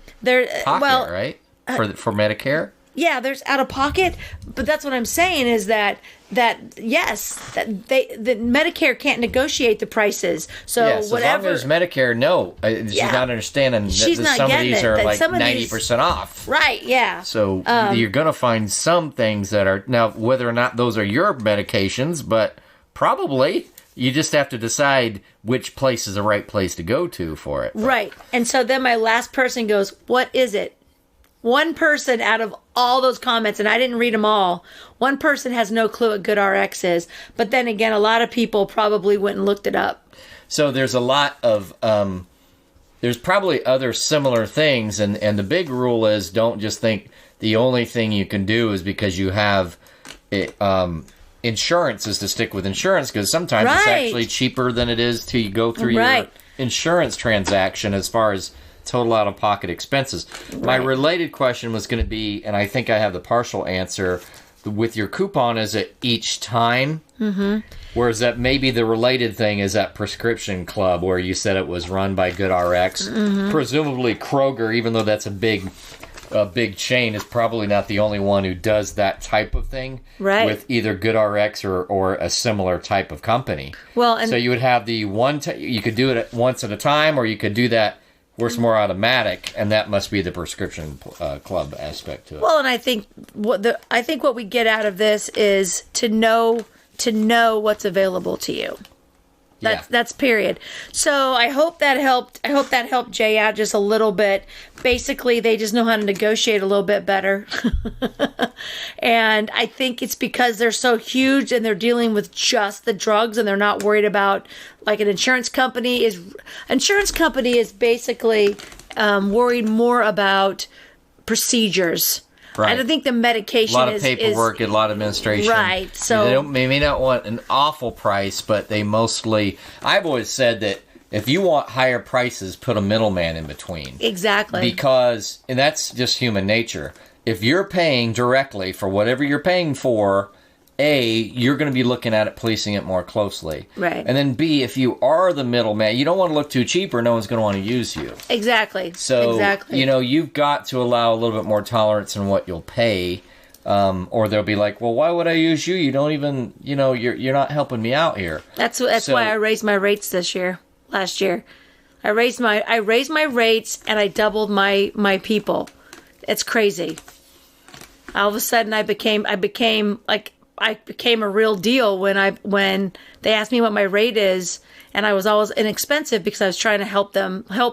pocket, right? For Medicare? Yeah, there's out of pocket, but that's what I'm saying is that Medicare can't negotiate the prices. So whatever. As long as Medicare, she's not understanding that some of these are like 90% off. Right, yeah. So you're going to find some things that are, now whether or not those are your medications, but probably you just have to decide which place is the right place to go to for it. Right. And so then my last person goes, what is it? One person out of all those comments, and I didn't read them all, one person has no clue what GoodRx is. But then again, a lot of people probably went and looked it up. So there's a lot of, there's probably other similar things. And the big rule is don't just think the only thing you can do is because you have insurance is to stick with insurance, because sometimes it's actually cheaper than it is to go through your insurance transaction as far as total out-of-pocket expenses. My related question was going to be, and I think I have the partial answer, with your coupon, is it each time? Mm-hmm. Whereas that maybe the related thing is that prescription club where you said it was run by GoodRx. Mm-hmm. Presumably Kroger, even though that's a big chain, is probably not the only one who does that type of thing with either GoodRx or a similar type of company. Well, and so you would have the you could do it once at a time, or you could do that where it's more automatic, and that must be the prescription club aspect to it. Well, and I think what we get out of this is to know what's available to you. That's period. So I hope that helped. I hope that helped Jay out just a little bit. Basically, they just know how to negotiate a little bit better. And I think it's because they're so huge and they're dealing with just the drugs, and they're not worried about, like, an insurance company is basically worried more about procedures. Right. I don't think the medication is... A lot of paperwork, a lot of administration. Right. So they may not want an awful price, but they mostly... I've always said that if you want higher prices, put a middleman in between. Exactly. Because, and that's just human nature, if you're paying directly for whatever you're paying for, A, you're going to be looking at it, policing it more closely. Right. And then B, if you are the middleman, you don't want to look too cheap or no one's going to want to use you. Exactly. So, you've got to allow a little bit more tolerance in what you'll pay. Or they'll be like, well, why would I use you? You don't even, you're not helping me out here. That's why I raised my rates last year. I raised my rates and I doubled my people. It's crazy. All of a sudden I became a real deal when they asked me what my rate is, and I was always inexpensive because I was trying to help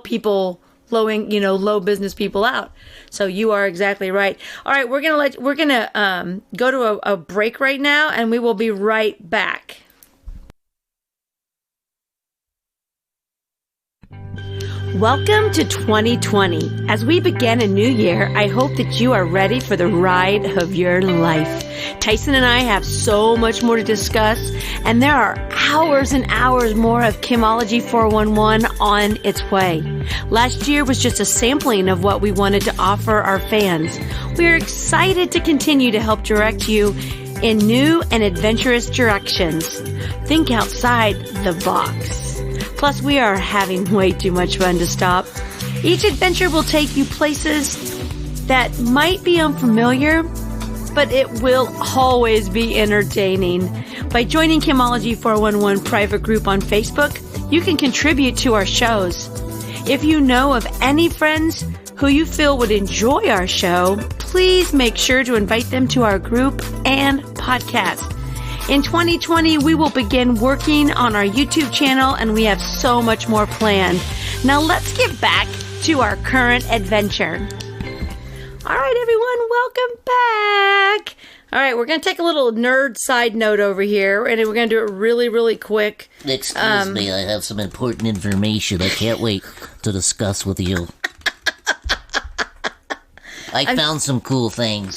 people, low business people out. So you are exactly right. All right, we're gonna go to a break right now, and we will be right back. Welcome to 2020. As we begin a new year, I hope that you are ready for the ride of your life. Tyson and I have so much more to discuss, and there are hours and hours more of Kimology 411 on its way. Last year was just a sampling of what we wanted to offer our fans. We are excited to continue to help direct you in new and adventurous directions. Think outside the box. Plus, we are having way too much fun to stop. Each adventure will take you places that might be unfamiliar, but it will always be entertaining. By joining Chemology 411 private group on Facebook, you can contribute to our shows. If you know of any friends who you feel would enjoy our show, please make sure to invite them to our group and podcast. In 2020, we will begin working on our YouTube channel, and we have so much more planned. Now let's get back to our current adventure. All right, everyone, welcome back. All right, we're going to take a little nerd side note over here, and we're going to do it really, really quick. Excuse me, I have some important information I can't wait to discuss with you. I found some cool things.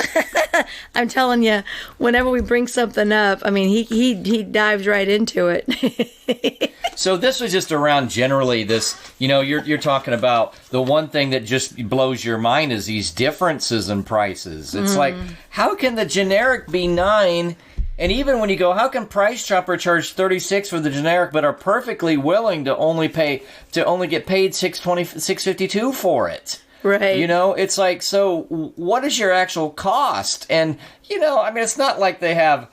I'm telling you, whenever we bring something up, I mean, he dives right into it. So this was just around generally this, you're talking about the one thing that just blows your mind is these differences in prices. It's like, how can the generic be $9? And even when you go, how can Price Chopper charge $36 for the generic, but are perfectly willing to only get paid $6.52 for it? Right. It's like, so what is your actual cost? And, it's not like they have,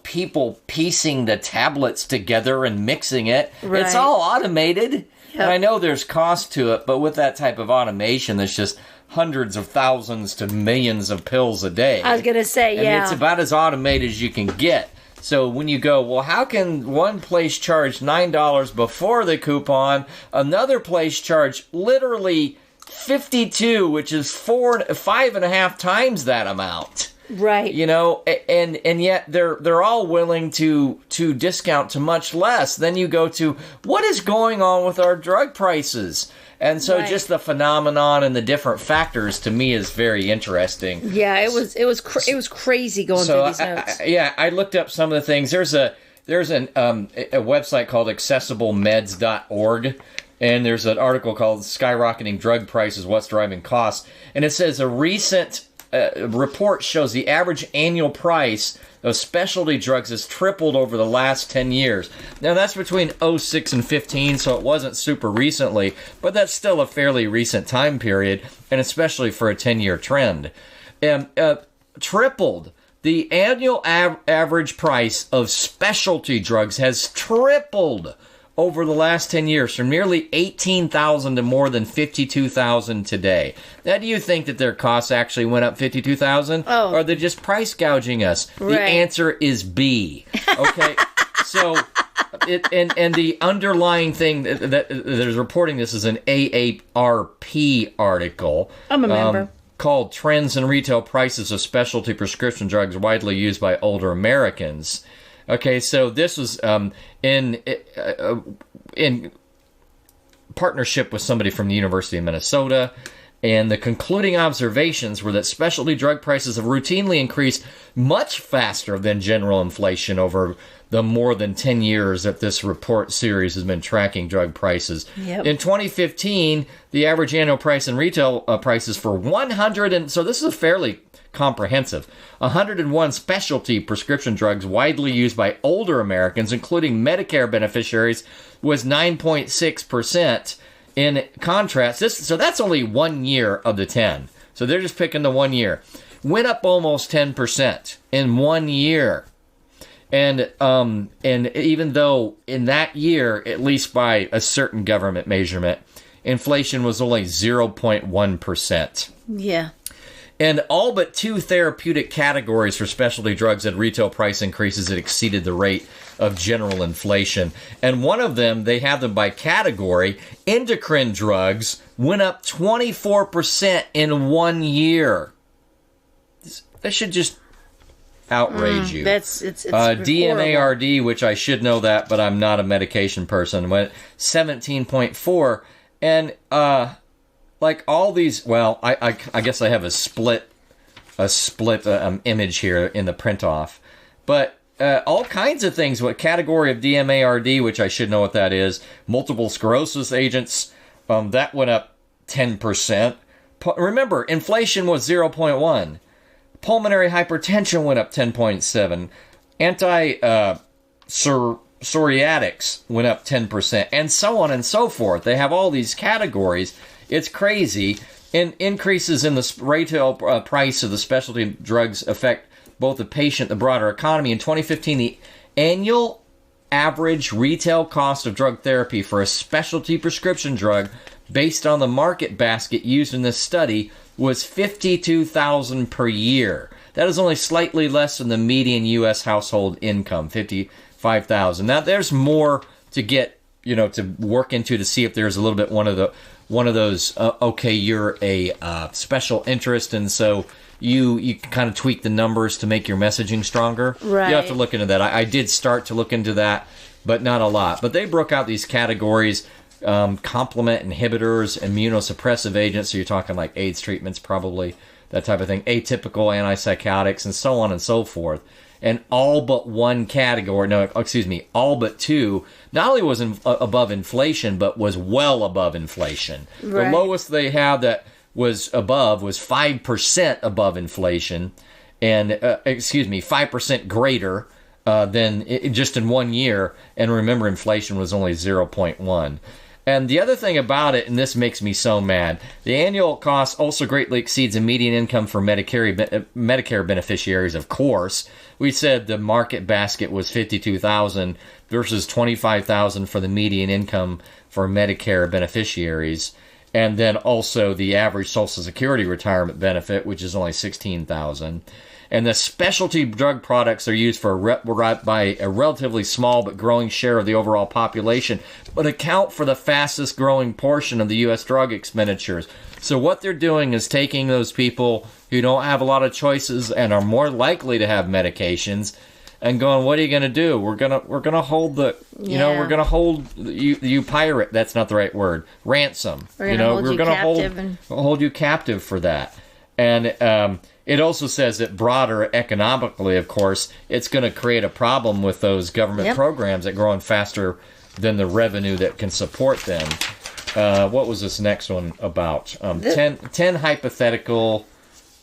people piecing the tablets together and mixing it. Right. It's all automated. Yep. And I know there's cost to it, but with that type of automation, there's just hundreds of thousands to millions of pills a day. I was going to say, and it's about as automated as you can get. So when you go, well, how can one place charge $9 before the coupon, another place charge literally 52, which is 5.5 times that amount. Right. And yet they're all willing to discount to much less. Then you go to what is going on with our drug prices. And so just the phenomenon and the different factors to me is very interesting. Yeah, it was crazy going through these notes. I looked up some of the things. There's a website called accessiblemeds.org. And there's an article called Skyrocketing Drug Prices, What's Driving Costs. And it says a recent report shows the average annual price of specialty drugs has tripled over the last 10 years. Now, that's between 06 and 15, so it wasn't super recently, but that's still a fairly recent time period, and especially for a 10-year trend. Tripled. The annual average price of specialty drugs has tripled over the last 10 years, from nearly $18,000 to more than $52,000 today. Now, do you think that their costs actually went up $52,000? Oh. Or are they just price gouging us? Right. The answer is B. Okay, so and the underlying thing that is reporting this is an AARP article. I'm a member. Called Trends in Retail Prices of Specialty Prescription Drugs Widely Used by Older Americans. Okay, so this was in partnership with somebody from the University of Minnesota, and the concluding observations were that specialty drug prices have routinely increased much faster than general inflation over the more than 10 years that this report series has been tracking drug prices. Yep. In 2015, the average annual price in retail prices for 100, and so this is fairly comprehensive. 101 specialty prescription drugs widely used by older Americans, including Medicare beneficiaries, was 9.6%. In contrast, so that's only 1 year of the 10. So they're just picking the 1 year. Went up almost 10% in 1 year. And even though in that year, at least by a certain government measurement, inflation was only 0.1%. Yeah. And all but 2 therapeutic categories for specialty drugs had retail price increases that exceeded the rate of general inflation. And one of them, they have them by category. Endocrine drugs went up 24% in 1 year. That should just outrage you. It's DMARD, which I should know that, but I'm not a medication person, went 17.4. And like all these, well, I guess I have a split image here in the print off, but all kinds of things. What category of DMARD, which I should know what that is, multiple sclerosis agents, that went up 10%. Remember, inflation was 0.1. Pulmonary hypertension went up 10.7. Psoriatics went up 10%, and so on and so forth. They have all these categories. It's crazy. And increases in the retail price of the specialty drugs affect both the patient and the broader economy. In 2015, the Annual average retail cost of drug therapy for a specialty prescription drug based on the market basket used in this study was $52,000 per year. That is only slightly less than the median U.S. household income, $55,000. Now, there's more to get, to work into to see if there's a little bit one of those. Okay, you're a special interest, and so you can kind of tweak the numbers to make your messaging stronger. Right. You have to look into that. I did start to look into that, but not a lot. But they broke out these categories. Complement inhibitors, immunosuppressive agents, so you're talking like AIDS treatments probably, that type of thing, atypical antipsychotics, and so on and so forth. And all but one category, all but two, not only was above inflation, but was well above inflation. Right. The lowest they had that was above was 5% above inflation, and 5% greater than just in 1 year. And remember, inflation was only 0.1. And the other thing about it, and this makes me so mad, the annual cost also greatly exceeds the median income for Medicare beneficiaries, of course. We said the market basket was $52,000 versus $25,000 for the median income for Medicare beneficiaries. And then also the average Social Security retirement benefit, which is only $16,000. And the specialty drug products are used by a relatively small but growing share of the overall population, but account for the fastest growing portion of the U.S. drug expenditures. So what they're doing is taking those people who don't have a lot of choices and are more likely to have medications and going, what are you going to do? We're gonna hold we're gonna hold you pirate. That's not the right word. Ransom. We're gonna hold you captive for that. And it also says that broader economically, of course, it's going to create a problem with those government programs that are growing faster than the revenue that can support them. What was this next one about? 10 hypothetical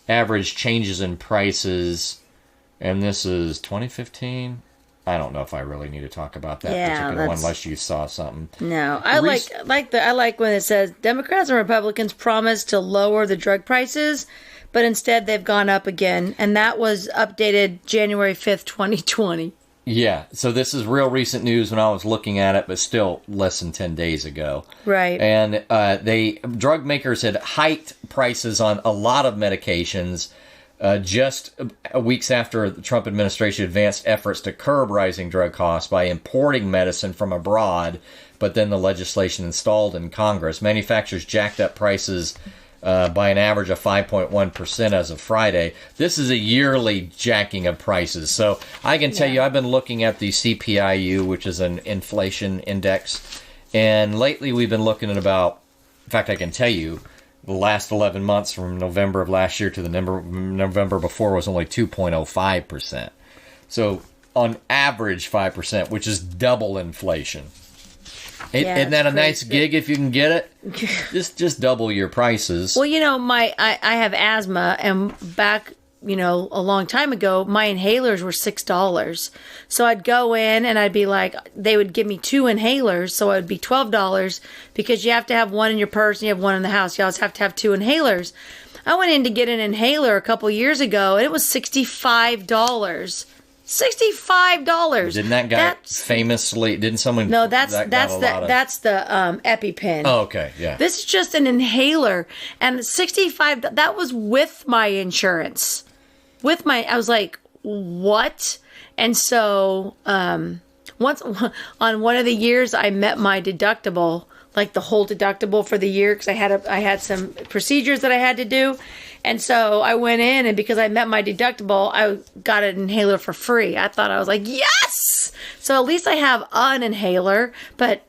average changes in prices. And this is 2015. I don't know if I really need to talk about that particular one unless you saw something. No, I like when it says Democrats and Republicans promised to lower the drug prices, but instead they've gone up again, and that was updated January 5th, 2020. Yeah, so this is real recent news when I was looking at it, but still less than 10 days ago. Right. And drug makers had hiked prices on a lot of medications just weeks after the Trump administration advanced efforts to curb rising drug costs by importing medicine from abroad, but then the legislation installed in Congress. Manufacturers jacked up prices by an average of 5.1% as of Friday. This is a yearly jacking of prices. So I can tell you, I've been looking at the CPIU, which is an inflation index, and lately we've been looking at about, in fact, I can tell you, the last 11 months from November of last year to the November before was only 2.05%. So on average 5%, which is double inflation. Isn't that a nice gig if you can get it? just double your prices. Well, I have asthma, and back, a long time ago, my inhalers were $6. So I'd go in and I'd be like, they would give me 2 inhalers, so it would be $12 because you have to have one in your purse and you have one in the house. You always have to have 2 inhalers. I went in to get an inhaler a couple years ago, and it was $65. $65. Didn't that guy famously? Didn't someone? No, that's the EpiPen. Oh, okay, yeah. This is just an inhaler, and $65. That was with my insurance. I was like, what? And so once on one of the years, I met my deductible, like the whole deductible for the year, because I had some procedures that I had to do. And so I went in, and because I met my deductible, I got an inhaler for free. I was like, yes! So at least I have an inhaler, but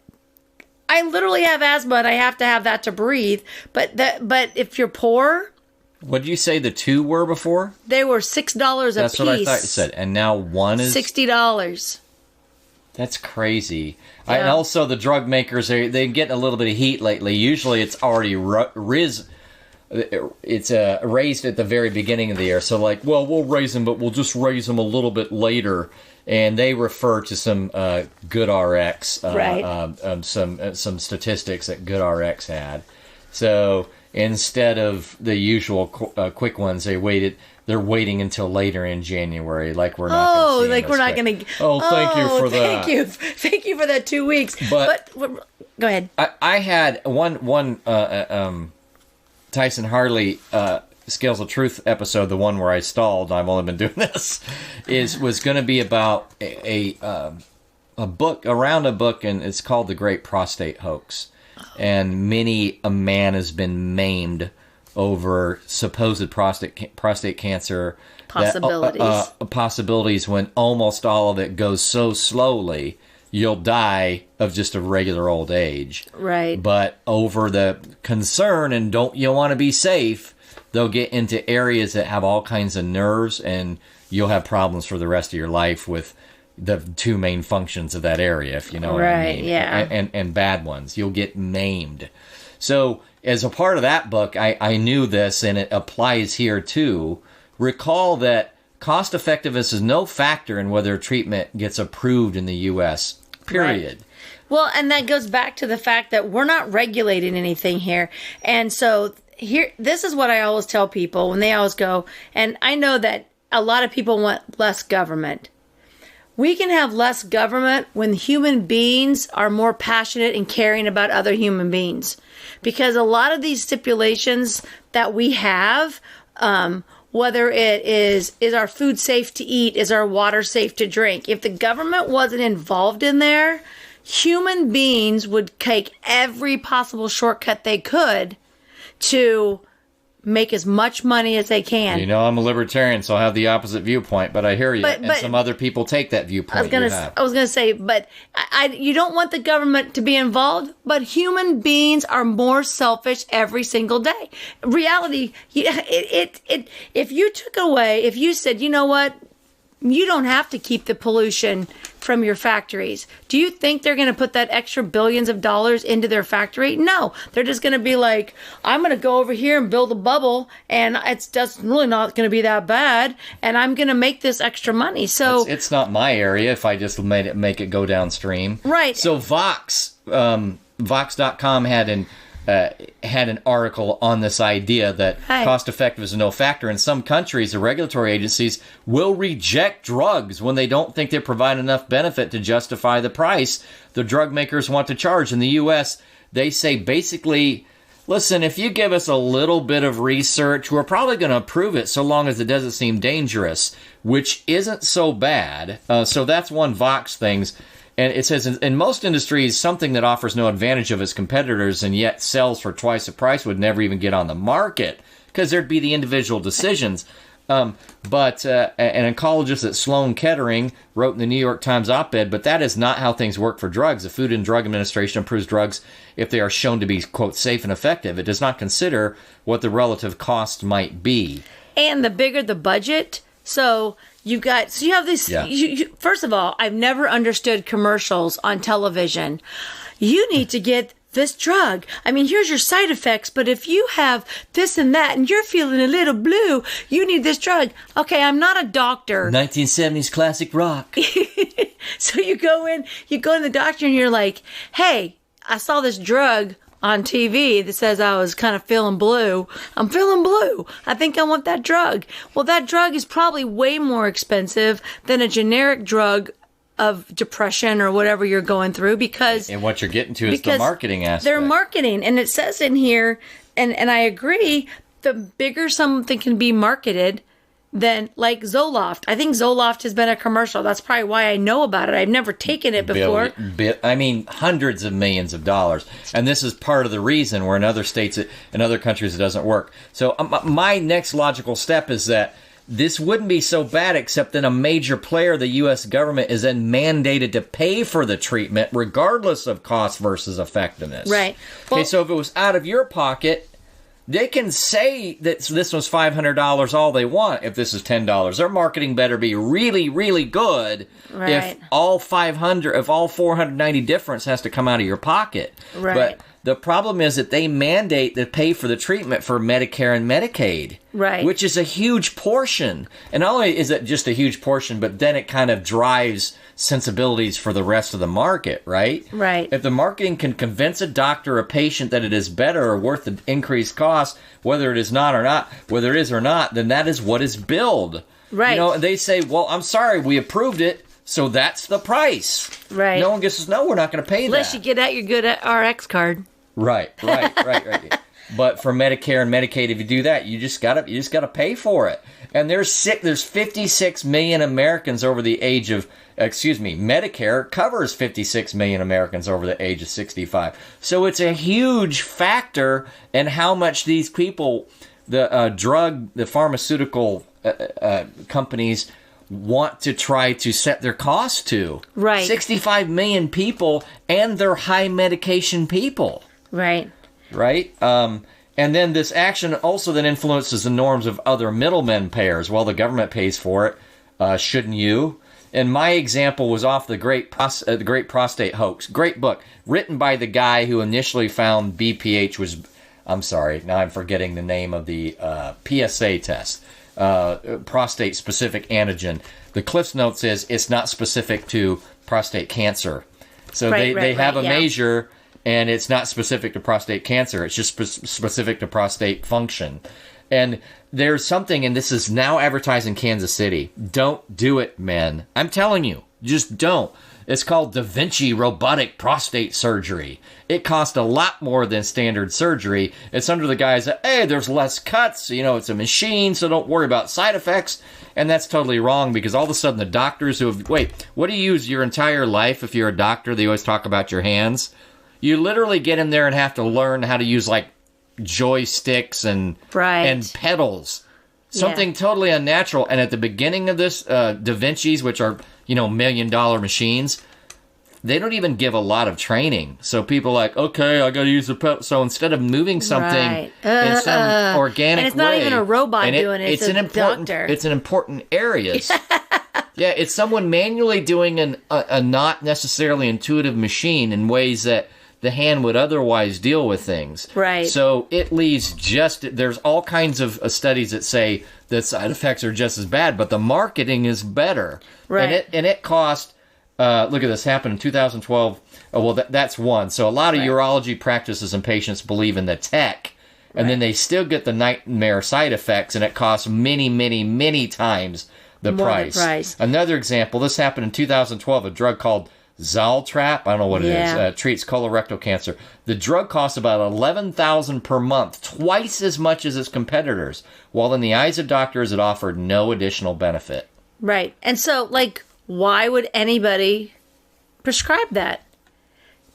I literally have asthma, and I have to have that to breathe. But if you're poor... What did you say the 2 were before? They were $6 a piece. That's what I thought you said. And now one is... $60. That's crazy. Yeah. And also the drug makers, they're getting a little bit of heat lately. Usually it's already raised at the very beginning of the year. So we'll raise them, but we'll just raise them a little bit later. And they refer to some GoodRx, right. some statistics that GoodRx had. So instead of the usual quick ones, they're waiting until later in January, like we're not. Oh, like we're not going to. Oh, thank you for that. Thank you for that 2 weeks. But go ahead. I had one Tyson Harley Scales of Truth episode, the one where I stalled. I've only been doing this. Was going to be about a book, and it's called The Great Prostate Hoax. And many a man has been maimed over supposed prostate cancer possibilities when almost all of it goes so slowly you'll die of just a regular old age. Right. But over the concern and don't you want to be safe, they'll get into areas that have all kinds of nerves, and you'll have problems for the rest of your life with the two main functions of that area, if you know what I mean. Yeah. And bad ones. You'll get maimed. So as a part of that book, I knew this, and it applies here too. Recall that cost effectiveness is no factor in whether a treatment gets approved in the U.S., period. Right. Well, and that goes back to the fact that we're not regulating anything here. And so this is what I always tell people when they always go, and I know that a lot of people want less government. We can have less government when human beings are more passionate and caring about other human beings. Because a lot of these stipulations that we have, whether it is our food safe to eat, is our water safe to drink, if the government wasn't involved in there, human beings would take every possible shortcut they could to make as much money as they can. You know, I'm a libertarian, so I have the opposite viewpoint, but I hear you. And some other people take that viewpoint. I was going to say, but you don't want the government to be involved, but human beings are more selfish every single day. Reality, if you took away, if you said, you know what, you don't have to keep the pollution from your factories. Do you think they're going to put that extra billions of dollars into their factory? No. They're just going to be like, I'm going to go over here and build a bubble, and it's just really not going to be that bad, and I'm going to make this extra money. So it's not my area if I just make it go downstream. Right. So Vox.com had an article on this idea that cost effectiveness is no factor. In some countries, the regulatory agencies will reject drugs when they don't think they provide enough benefit to justify the price the drug makers want to charge. In the U.S., they say basically, listen, if you give us a little bit of research, we're probably going to approve it so long as it doesn't seem dangerous, which isn't so bad. So that's one Vox things. And it says, in most industries, something that offers no advantage of its competitors and yet sells for twice the price would never even get on the market because there'd be the individual decisions. But an oncologist at Sloan Kettering wrote in the New York Times op-ed, but that is not how things work for drugs. The Food and Drug Administration approves drugs if they are shown to be, quote, safe and effective. It does not consider what the relative cost might be. And the bigger the budget, so you have this. Yeah. First of all, I've never understood commercials on television. You need to get this drug. I mean, here's your side effects, but if you have this and that and you're feeling a little blue, you need this drug. Okay, I'm not a doctor. 1970s classic rock. So you go to the doctor and you're like, hey, I saw this drug on TV that says I was kind of feeling blue. I'm feeling blue. I think I want that drug. Well, that drug is probably way more expensive than a generic drug of depression or whatever you're going through because... And what you're getting to is the marketing aspect. They're marketing. And it says in here, and I agree, the bigger something can be marketed than like Zoloft. I think Zoloft has been a commercial. That's probably why I know about it. I've never taken it before. Hundreds of millions of dollars. And this is part of the reason where in other states, in other countries, it doesn't work. So my next logical step is that this wouldn't be so bad except that a major player, the U.S. government, is then mandated to pay for the treatment regardless of cost versus effectiveness. Right. Well, okay, so if it was out of your pocket, they can say that this was $500 all they want if this is $10. Their marketing better be really, really good if all 490 difference has to come out of your pocket. Right. The problem is that they mandate to pay for the treatment for Medicare and Medicaid. Right. Which is a huge portion. And not only is it just a huge portion, but then it kind of drives sensibilities for the rest of the market, right? Right. If the marketing can convince a doctor or a patient that it is better or worth the increased cost, whether it is not or not, whether it is or not, then that is what is billed. Right. You know, and they say, well, I'm sorry, we approved it, so that's the price. Right. No one gets no, we're not going to pay Unless that. you get out your good RX card. Right. But for Medicare and Medicaid, if you do that, you just gotta pay for it. And there's 56 million Americans over the age of, Medicare covers 56 million Americans over the age of 65. So it's a huge factor in how much these people, the pharmaceutical companies want to try to set their costs to. Right. 65 million people, and they're high medication people. Right. Right? And then this action also then influences the norms of other middlemen payers. Well, the government pays for it. Shouldn't you? And my example was off the Great Prostate Hoax. Great book. Written by the guy who initially found BPH was... I'm sorry, now I'm forgetting the name of the PSA test. Prostate-specific antigen. The Cliff's Notes is it's not specific to prostate cancer. So they have a measure... And it's not specific to prostate cancer. It's just specific to prostate function. And there's something, and this is now advertised in Kansas City. Don't do it, men. I'm telling you, just don't. It's called Da Vinci robotic prostate surgery. It costs a lot more than standard surgery. It's under the guise that, hey, there's less cuts. You know, it's a machine, so don't worry about side effects. And that's totally wrong, because all of a sudden the doctors who have... Wait, what do you use your entire life if you're a doctor? They always talk about your hands. You literally get in there and have to learn how to use, like, joysticks and pedals. Something totally unnatural. And at the beginning of this, Da Vinci's, which are, $1 million machines, they don't even give a lot of training. So people are like, okay, I got to use the pedal. So instead of moving something in some organic way. And it's not even a robot doing it. It's a doctor. It's an important area. Yeah, it's someone manually doing a not necessarily intuitive machine in ways that the hand would otherwise deal with things. Right. So it leaves there's all kinds of studies that say that side effects are just as bad, but the marketing is better. Right. And it cost, look at this, happened in 2012. Oh, well, that's one. So a lot of urology practices and patients believe in the tech, and then they still get the nightmare side effects, and it costs many, many, many times the price. Another example, this happened in 2012, a drug called Zoltrap, I don't know what it is, treats colorectal cancer. The drug costs about $11,000 per month, twice as much as its competitors, while in the eyes of doctors it offered no additional benefit. Right. And so, why would anybody prescribe that?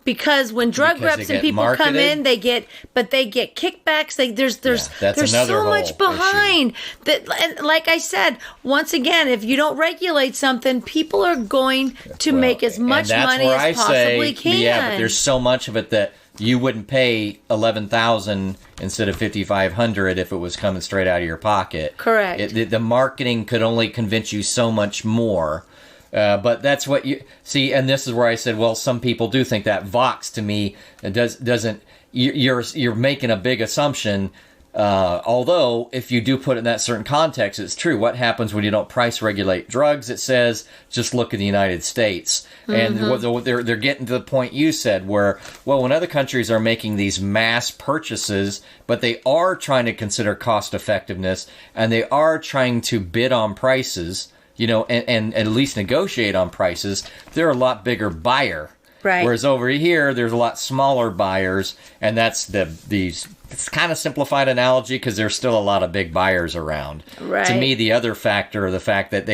Because when drug reps and people come in, they get kickbacks. There's so much behind that. And like I said, once again, if you don't regulate something, people are going to make as much money as possibly can. Yeah, but there's so much of it that you wouldn't pay $11,000 instead of $5,500 if it was coming straight out of your pocket. Correct. The marketing could only convince you so much more. But that's what you see, and this is where I said, well, some people do think that. Vox, to me, doesn't. You're making a big assumption. Although, if you do put it in that certain context, it's true. What happens when you don't price regulate drugs? It says, just look at the United States, and they're getting to the point you said, where when other countries are making these mass purchases, but they are trying to consider cost effectiveness, and they are trying to bid on prices. And at least negotiate on prices, they're a lot bigger buyer. Right. Whereas over here, there's a lot smaller buyers, and that's it's kind of simplified analogy because there's still a lot of big buyers around. Right. To me, the other factor, the fact that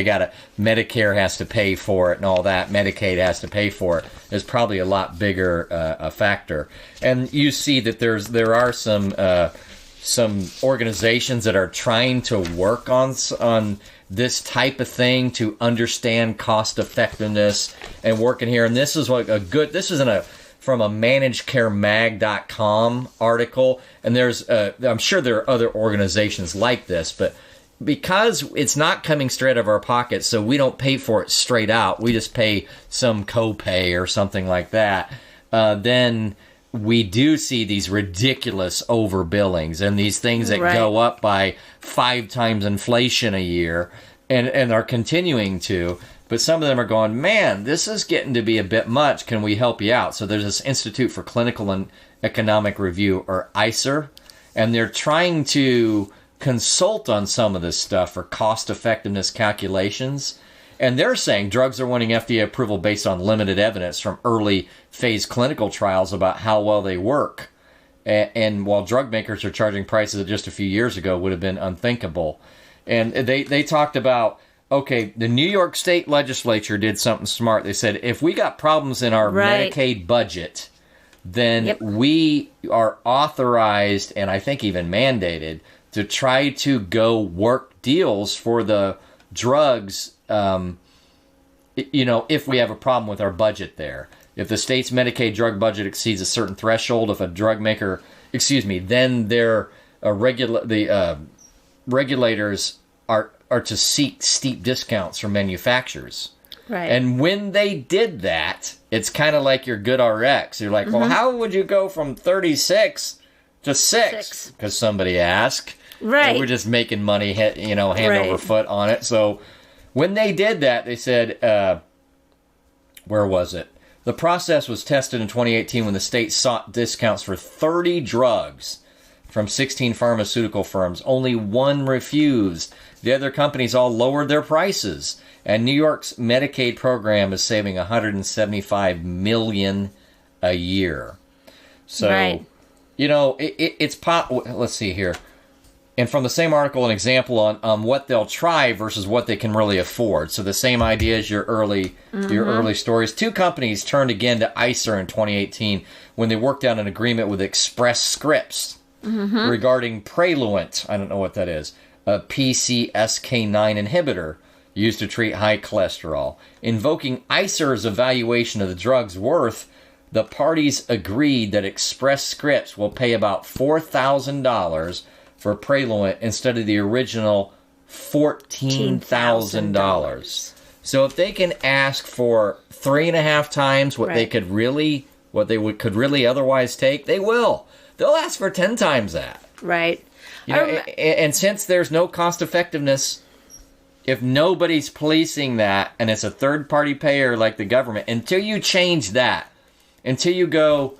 Medicare has to pay for it and all that, Medicaid has to pay for it, is probably a lot bigger a factor. And you see that there are some organizations that are trying to work on this type of thing to understand cost effectiveness and working here. And this is this is from a managedcaremag.com article. And I'm sure there are other organizations like this, but because it's not coming straight out of our pockets, so we don't pay for it straight out. We just pay some copay or something like that. Then we do see these ridiculous overbillings and these things that go up by 5 times inflation a year and are continuing to. But some of them are going, man, this is getting to be a bit much. Can we help you out? So there's this Institute for Clinical and Economic Review, or ICER, and they're trying to consult on some of this stuff for cost effectiveness calculations. And they're saying drugs are wanting FDA approval based on limited evidence from early phase clinical trials about how well they work. And while drug makers are charging prices that just a few years ago would have been unthinkable. And they talked about, okay, the New York State legislature did something smart. They said, if we got problems in our Medicaid budget, then we are authorized, and I think even mandated, to try to go work deals for the drugs, if we have a problem with our budget there. If the state's Medicaid drug budget exceeds a certain threshold, if a drug maker, then their regulators are to seek steep discounts from manufacturers. Right. And when they did that, it's kind of like your good RX. You're like, well, how would you go from 36 to 6? Because somebody asked. Right. And we're just making money, hand over foot on it. So when they did that, they said, where was it? The process was tested in 2018 when the state sought discounts for 30 drugs from 16 pharmaceutical firms. Only one refused. The other companies all lowered their prices. And New York's Medicaid program is saving $175 million a year. So, let's see here. And from the same article, an example on what they'll try versus what they can really afford. So the same idea as your early stories. 2 companies turned again to ICER in 2018 when they worked out an agreement with Express Scripts regarding Praluent. I don't know what that is. A PCSK9 inhibitor used to treat high cholesterol. Invoking ICER's evaluation of the drug's worth, the parties agreed that Express Scripts will pay about $4,000 for Praluent instead of the original $14,000. So if they can ask for 3.5 times what they could really otherwise take, they will. They'll ask for 10 times that. Right. And since there's no cost effectiveness, if nobody's policing that and it's a third party payer like the government, until you change that, until you go,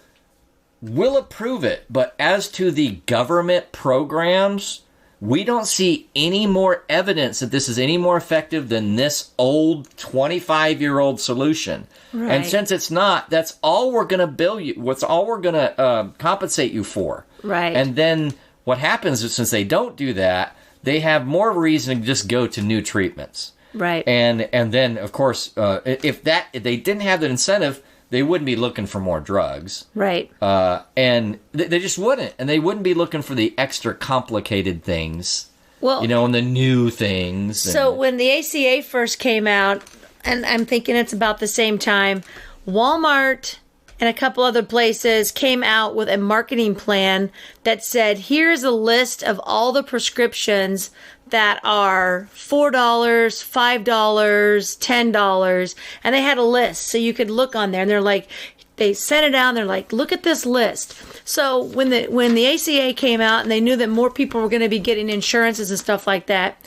we'll approve it, but as to the government programs, we don't see any more evidence that this is any more effective than this old 25-year-old solution. Right. And since it's not, that's all we're going to bill you. What's all we're going to compensate you for. Right. And then what happens is, since they don't do that, they have more reason to just go to new treatments. Right. And then, of course, if they didn't have that incentive, they wouldn't be looking for more drugs. Right. And they just wouldn't. And they wouldn't be looking for the extra complicated things. Well, and the new things. So when the ACA first came out, and I'm thinking it's about the same time, Walmart and a couple other places came out with a marketing plan that said, here's a list of all the prescriptions that are $4, $5, $10, and they had a list so you could look on there, and they sent it out and they're like, look at this list. So when the ACA came out and they knew that more people were going to be getting insurances and stuff like that,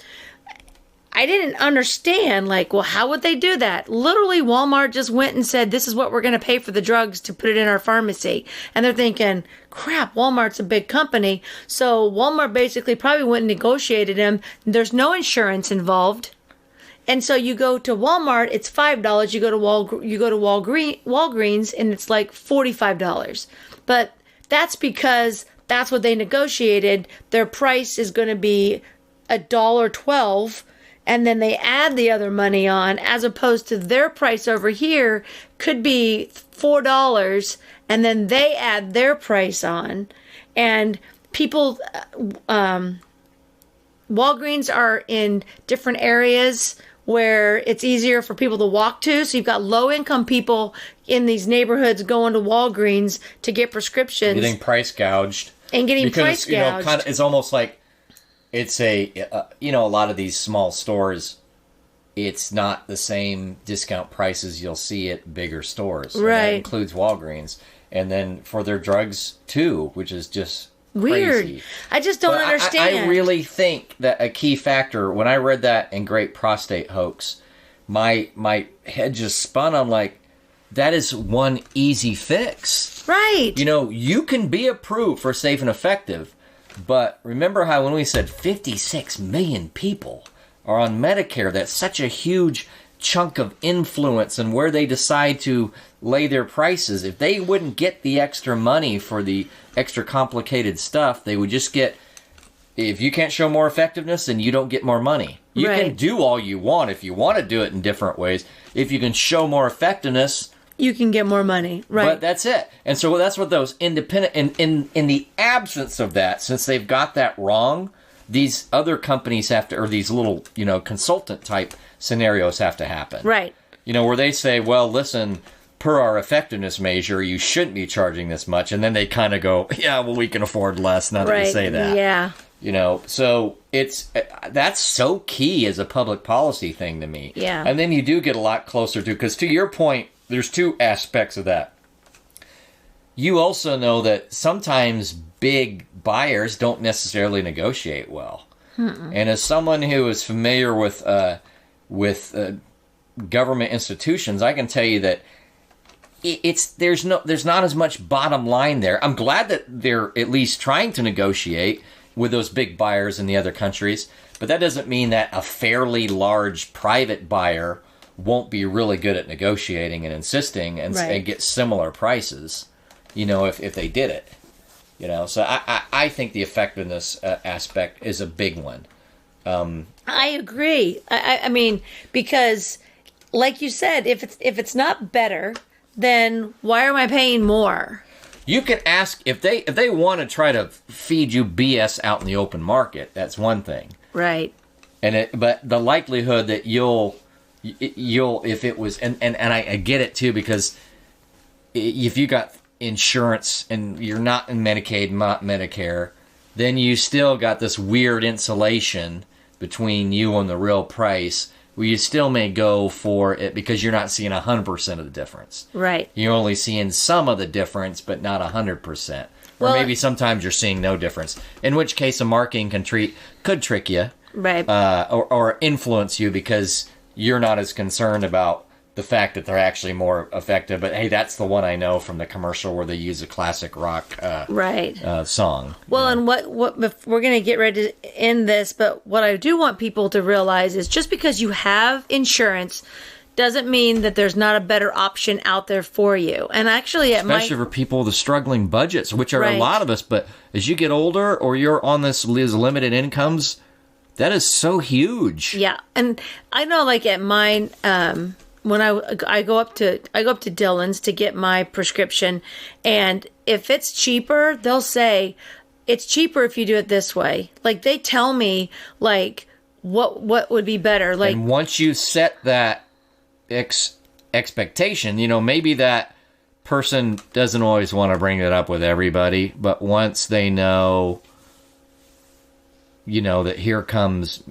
I didn't understand, well, how would they do that? Literally, Walmart just went and said, this is what we're going to pay for the drugs to put it in our pharmacy. And they're thinking, crap, Walmart's a big company. So Walmart basically probably went and negotiated them. There's no insurance involved. And so you go to Walmart, it's $5. You go to Walgreens, and it's like $45. But that's because that's what they negotiated. Their price is going to be $1.12. And then they add the other money on, as opposed to their price over here could be $4, and then they add their price on. And people, Walgreens are in different areas where it's easier for people to walk to. So you've got low-income people in these neighborhoods going to Walgreens to get prescriptions. Getting price gouged. And getting price gouged. It's almost like, it's a lot of these small stores, it's not the same discount prices you'll see at bigger stores. Right. And that includes Walgreens. and then for their drugs too, which is just weird. crazy. I just don't But understand. I really think that a key factor, when I read that in Great Prostate Hoax, my head just spun. I'm like, that is one easy fix. Right. You know, you can be approved for safe and effective, but remember how when we said 56 million people are on Medicare, that's such a huge chunk of influence and where they decide to lay their prices. If they wouldn't get the extra money for the extra complicated stuff, they would just get, if you can't show more effectiveness, then you don't get more money. You Right. can do all you want if you want to do it in different ways. If you can show more effectiveness, you can get more money. Right. but that's it. And so that's what those independent, in the absence of that, since they've got that wrong, these other companies have to, or these little, consultant type scenarios have to happen. Right. Where they say, well, listen, per our effectiveness measure, you shouldn't be charging this much. And then they kind of go, yeah, well, we can afford less now that Right. you say that. Yeah. So that's so key as a public policy thing to me. Yeah. And then you do get a lot closer to, because to your point, there's two aspects of that. You also know that sometimes big buyers don't necessarily negotiate well. And as someone who is familiar with government institutions, I can tell you that there's not as much bottom line there. I'm glad that they're at least trying to negotiate with those big buyers in the other countries, but that doesn't mean that a fairly large private buyer won't be really good at negotiating and insisting and get similar prices, if they did it. So I think the effectiveness aspect is a big one. I agree. I mean, because like you said, if it's not better, then why am I paying more? You can ask if they want to try to feed you BS out in the open market. That's one thing, Right. but the likelihood that you'll if it was and I get it too, because if you got insurance and you're not in Medicaid, not Medicare, then you still got this weird insulation between you and the real price, where you still may go for it because you're not seeing 100% of the difference. Right. You're only seeing some of the difference, but not 100%. Or Well, maybe sometimes you're seeing no difference. In which case, a marketing could trick you, Right. or influence you because you're not as concerned about the fact that they're actually more effective. But hey, that's the one I know from the commercial where they use a classic rock Right. song. Well, and what we're going to get ready to end this, but what I do want people to realize is just because you have insurance doesn't mean that there's not a better option out there for you. And actually, Especially for people with the struggling budgets, which are a Right. lot of us. But as you get older or you're on these limited incomes, that is so huge. Yeah, and I know, like at mine, when I go up to Dillon's to get my prescription, and if it's cheaper, they'll say it's cheaper if you do it this way. Like they tell me like what would be better. Like, And once you set that expectation, maybe that person doesn't always want to bring it up with everybody, but once they know, that here comes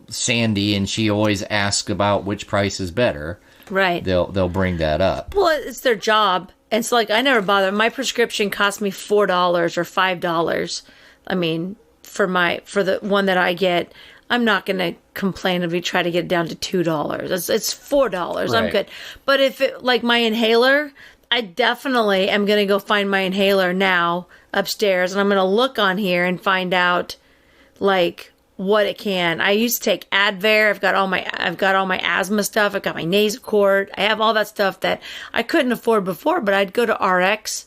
Sandy, and she always asks about which price is better, right. they'll bring that up. Well, it's their job. And so, like, I never bother. My prescription cost me $4 or $5. I mean, for the one that I get, I'm not going to complain if we try to get it down to $2. It's $4. I'm Right. good. But if it, like my inhaler, I definitely am going to go find my inhaler now upstairs, and I'm going to look on here and find out, like, what it can. I used to take Advair. I've got all my asthma stuff. I've got my Nasacort. I have all that stuff that I couldn't afford before, but I'd go to RX,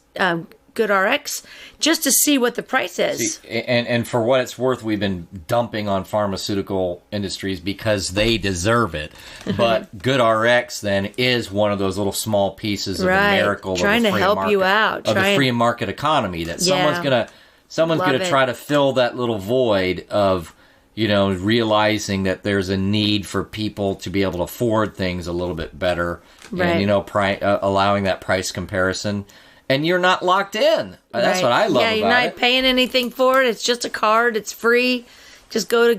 Good RX, just to see what the price is. And for what it's worth, we've been dumping on pharmaceutical industries because they deserve it. But Good RX then is one of those little small pieces of Right. the miracle Trying of to the free help market, you out. of the free market economy, that Yeah. someone's Love gonna it. try to fill that little void of realizing that there's a need for people to be able to afford things a little bit better, Right. and allowing that price comparison. And you're not locked in. That's what I love Yeah, about you're not it. paying anything for it. It's just a card. It's free. Just go to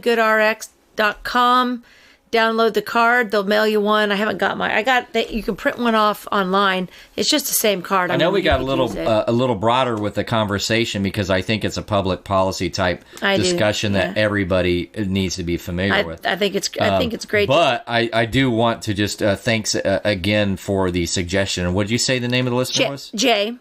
goodrx.com. download the card. They'll mail you one. I haven't got mine. I got that. You can print one off online. It's just the same card. I know we got a little broader with the conversation because I think it's a public policy type discussion that everybody needs to be familiar with. I think it's great. But I do want to just thanks again for the suggestion. What did you say the name of the listener was? Jay.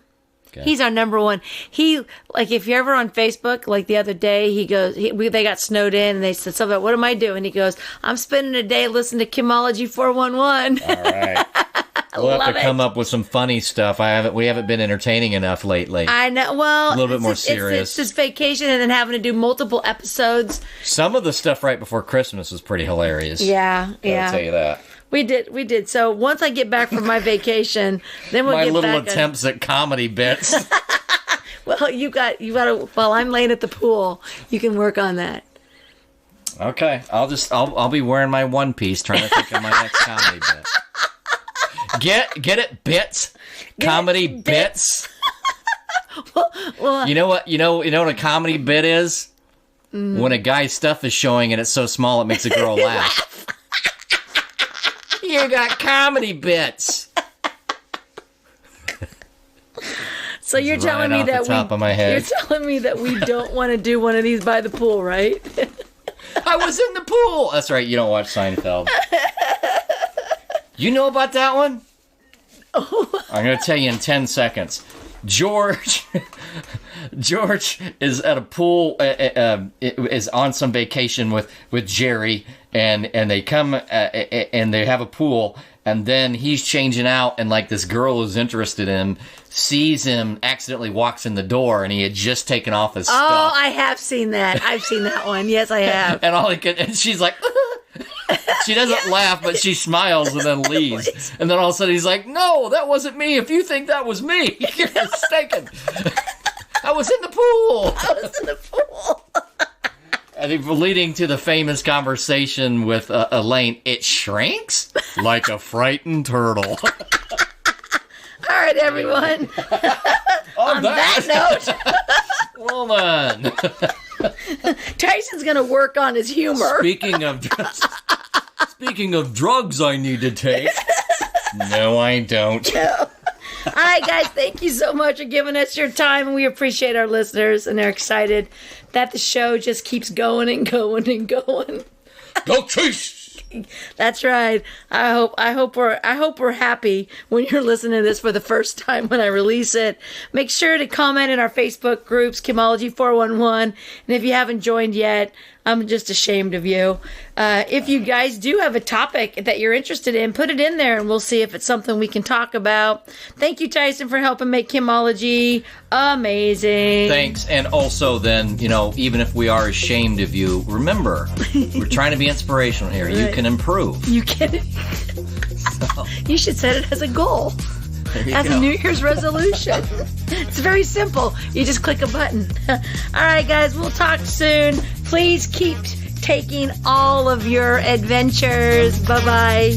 Okay. He's our number one. If you're ever on Facebook, like the other day, he goes, they got snowed in and they said something about, what am I doing? He goes, I'm spending a day listening to Kimology 411. All right. We'll have to come up with some funny stuff. We haven't been entertaining enough lately. I know. Well, a little bit more serious. It's just vacation and then having to do multiple episodes. Some of the stuff right before Christmas was pretty hilarious. Yeah. I'll tell you that. We did. So once I get back from my vacation, then we'll get back. My little attempts at comedy bits. Well, you got to. While I'm laying at the pool, you can work on that. Okay, I'll be wearing my one piece, trying to think of my next comedy bit. Get it, bits, comedy bits. Well, you know what? You know what a comedy bit is? When a guy's stuff is showing and it's so small it makes a girl laugh. You got comedy bits. So you're telling me that we don't want to do one of these by the pool, right? I was in the pool. That's right. You don't watch Seinfeld. You know about that one? Oh. I'm going to tell you in 10 seconds. George is at a pool, is on some vacation with Jerry, and they come and they have a pool, and then he's changing out, and like this girl who's interested in him sees him, accidentally walks in the door, and he had just taken off his stuff. Oh, I have seen that. I've seen that one. Yes, I have. And she's like, she doesn't laugh, but she smiles and then leaves. And then all of a sudden he's like, no, that wasn't me. If you think that was me, you're mistaken. I was in the pool. I think leading to the famous conversation with Elaine, it shrinks like a frightened turtle. All right, everyone. On that note. Well then. Tyson's going to work on his humor. Speaking of drugs I need to take. No, I don't. No. All right, guys, thank you so much for giving us your time. We appreciate our listeners, and they're excited that the show just keeps going and going and going. Go Chase! That's right. I hope we're happy when you're listening to this for the first time when I release it. Make sure to comment in our Facebook groups, Kimology 411. And if you haven't joined yet, I'm just ashamed of you. If you guys do have a topic that you're interested in, put it in there and we'll see if it's something we can talk about. Thank you, Tyson, for helping make Kimology amazing. Thanks. And also then, even if we are ashamed of you, remember, we're trying to be inspirational here. Right. You can improve. You can. You should set it as a goal. As a New Year's resolution. It's very simple. You just click a button. All right, guys, we'll talk soon. Please keep taking all of your adventures. Bye-bye.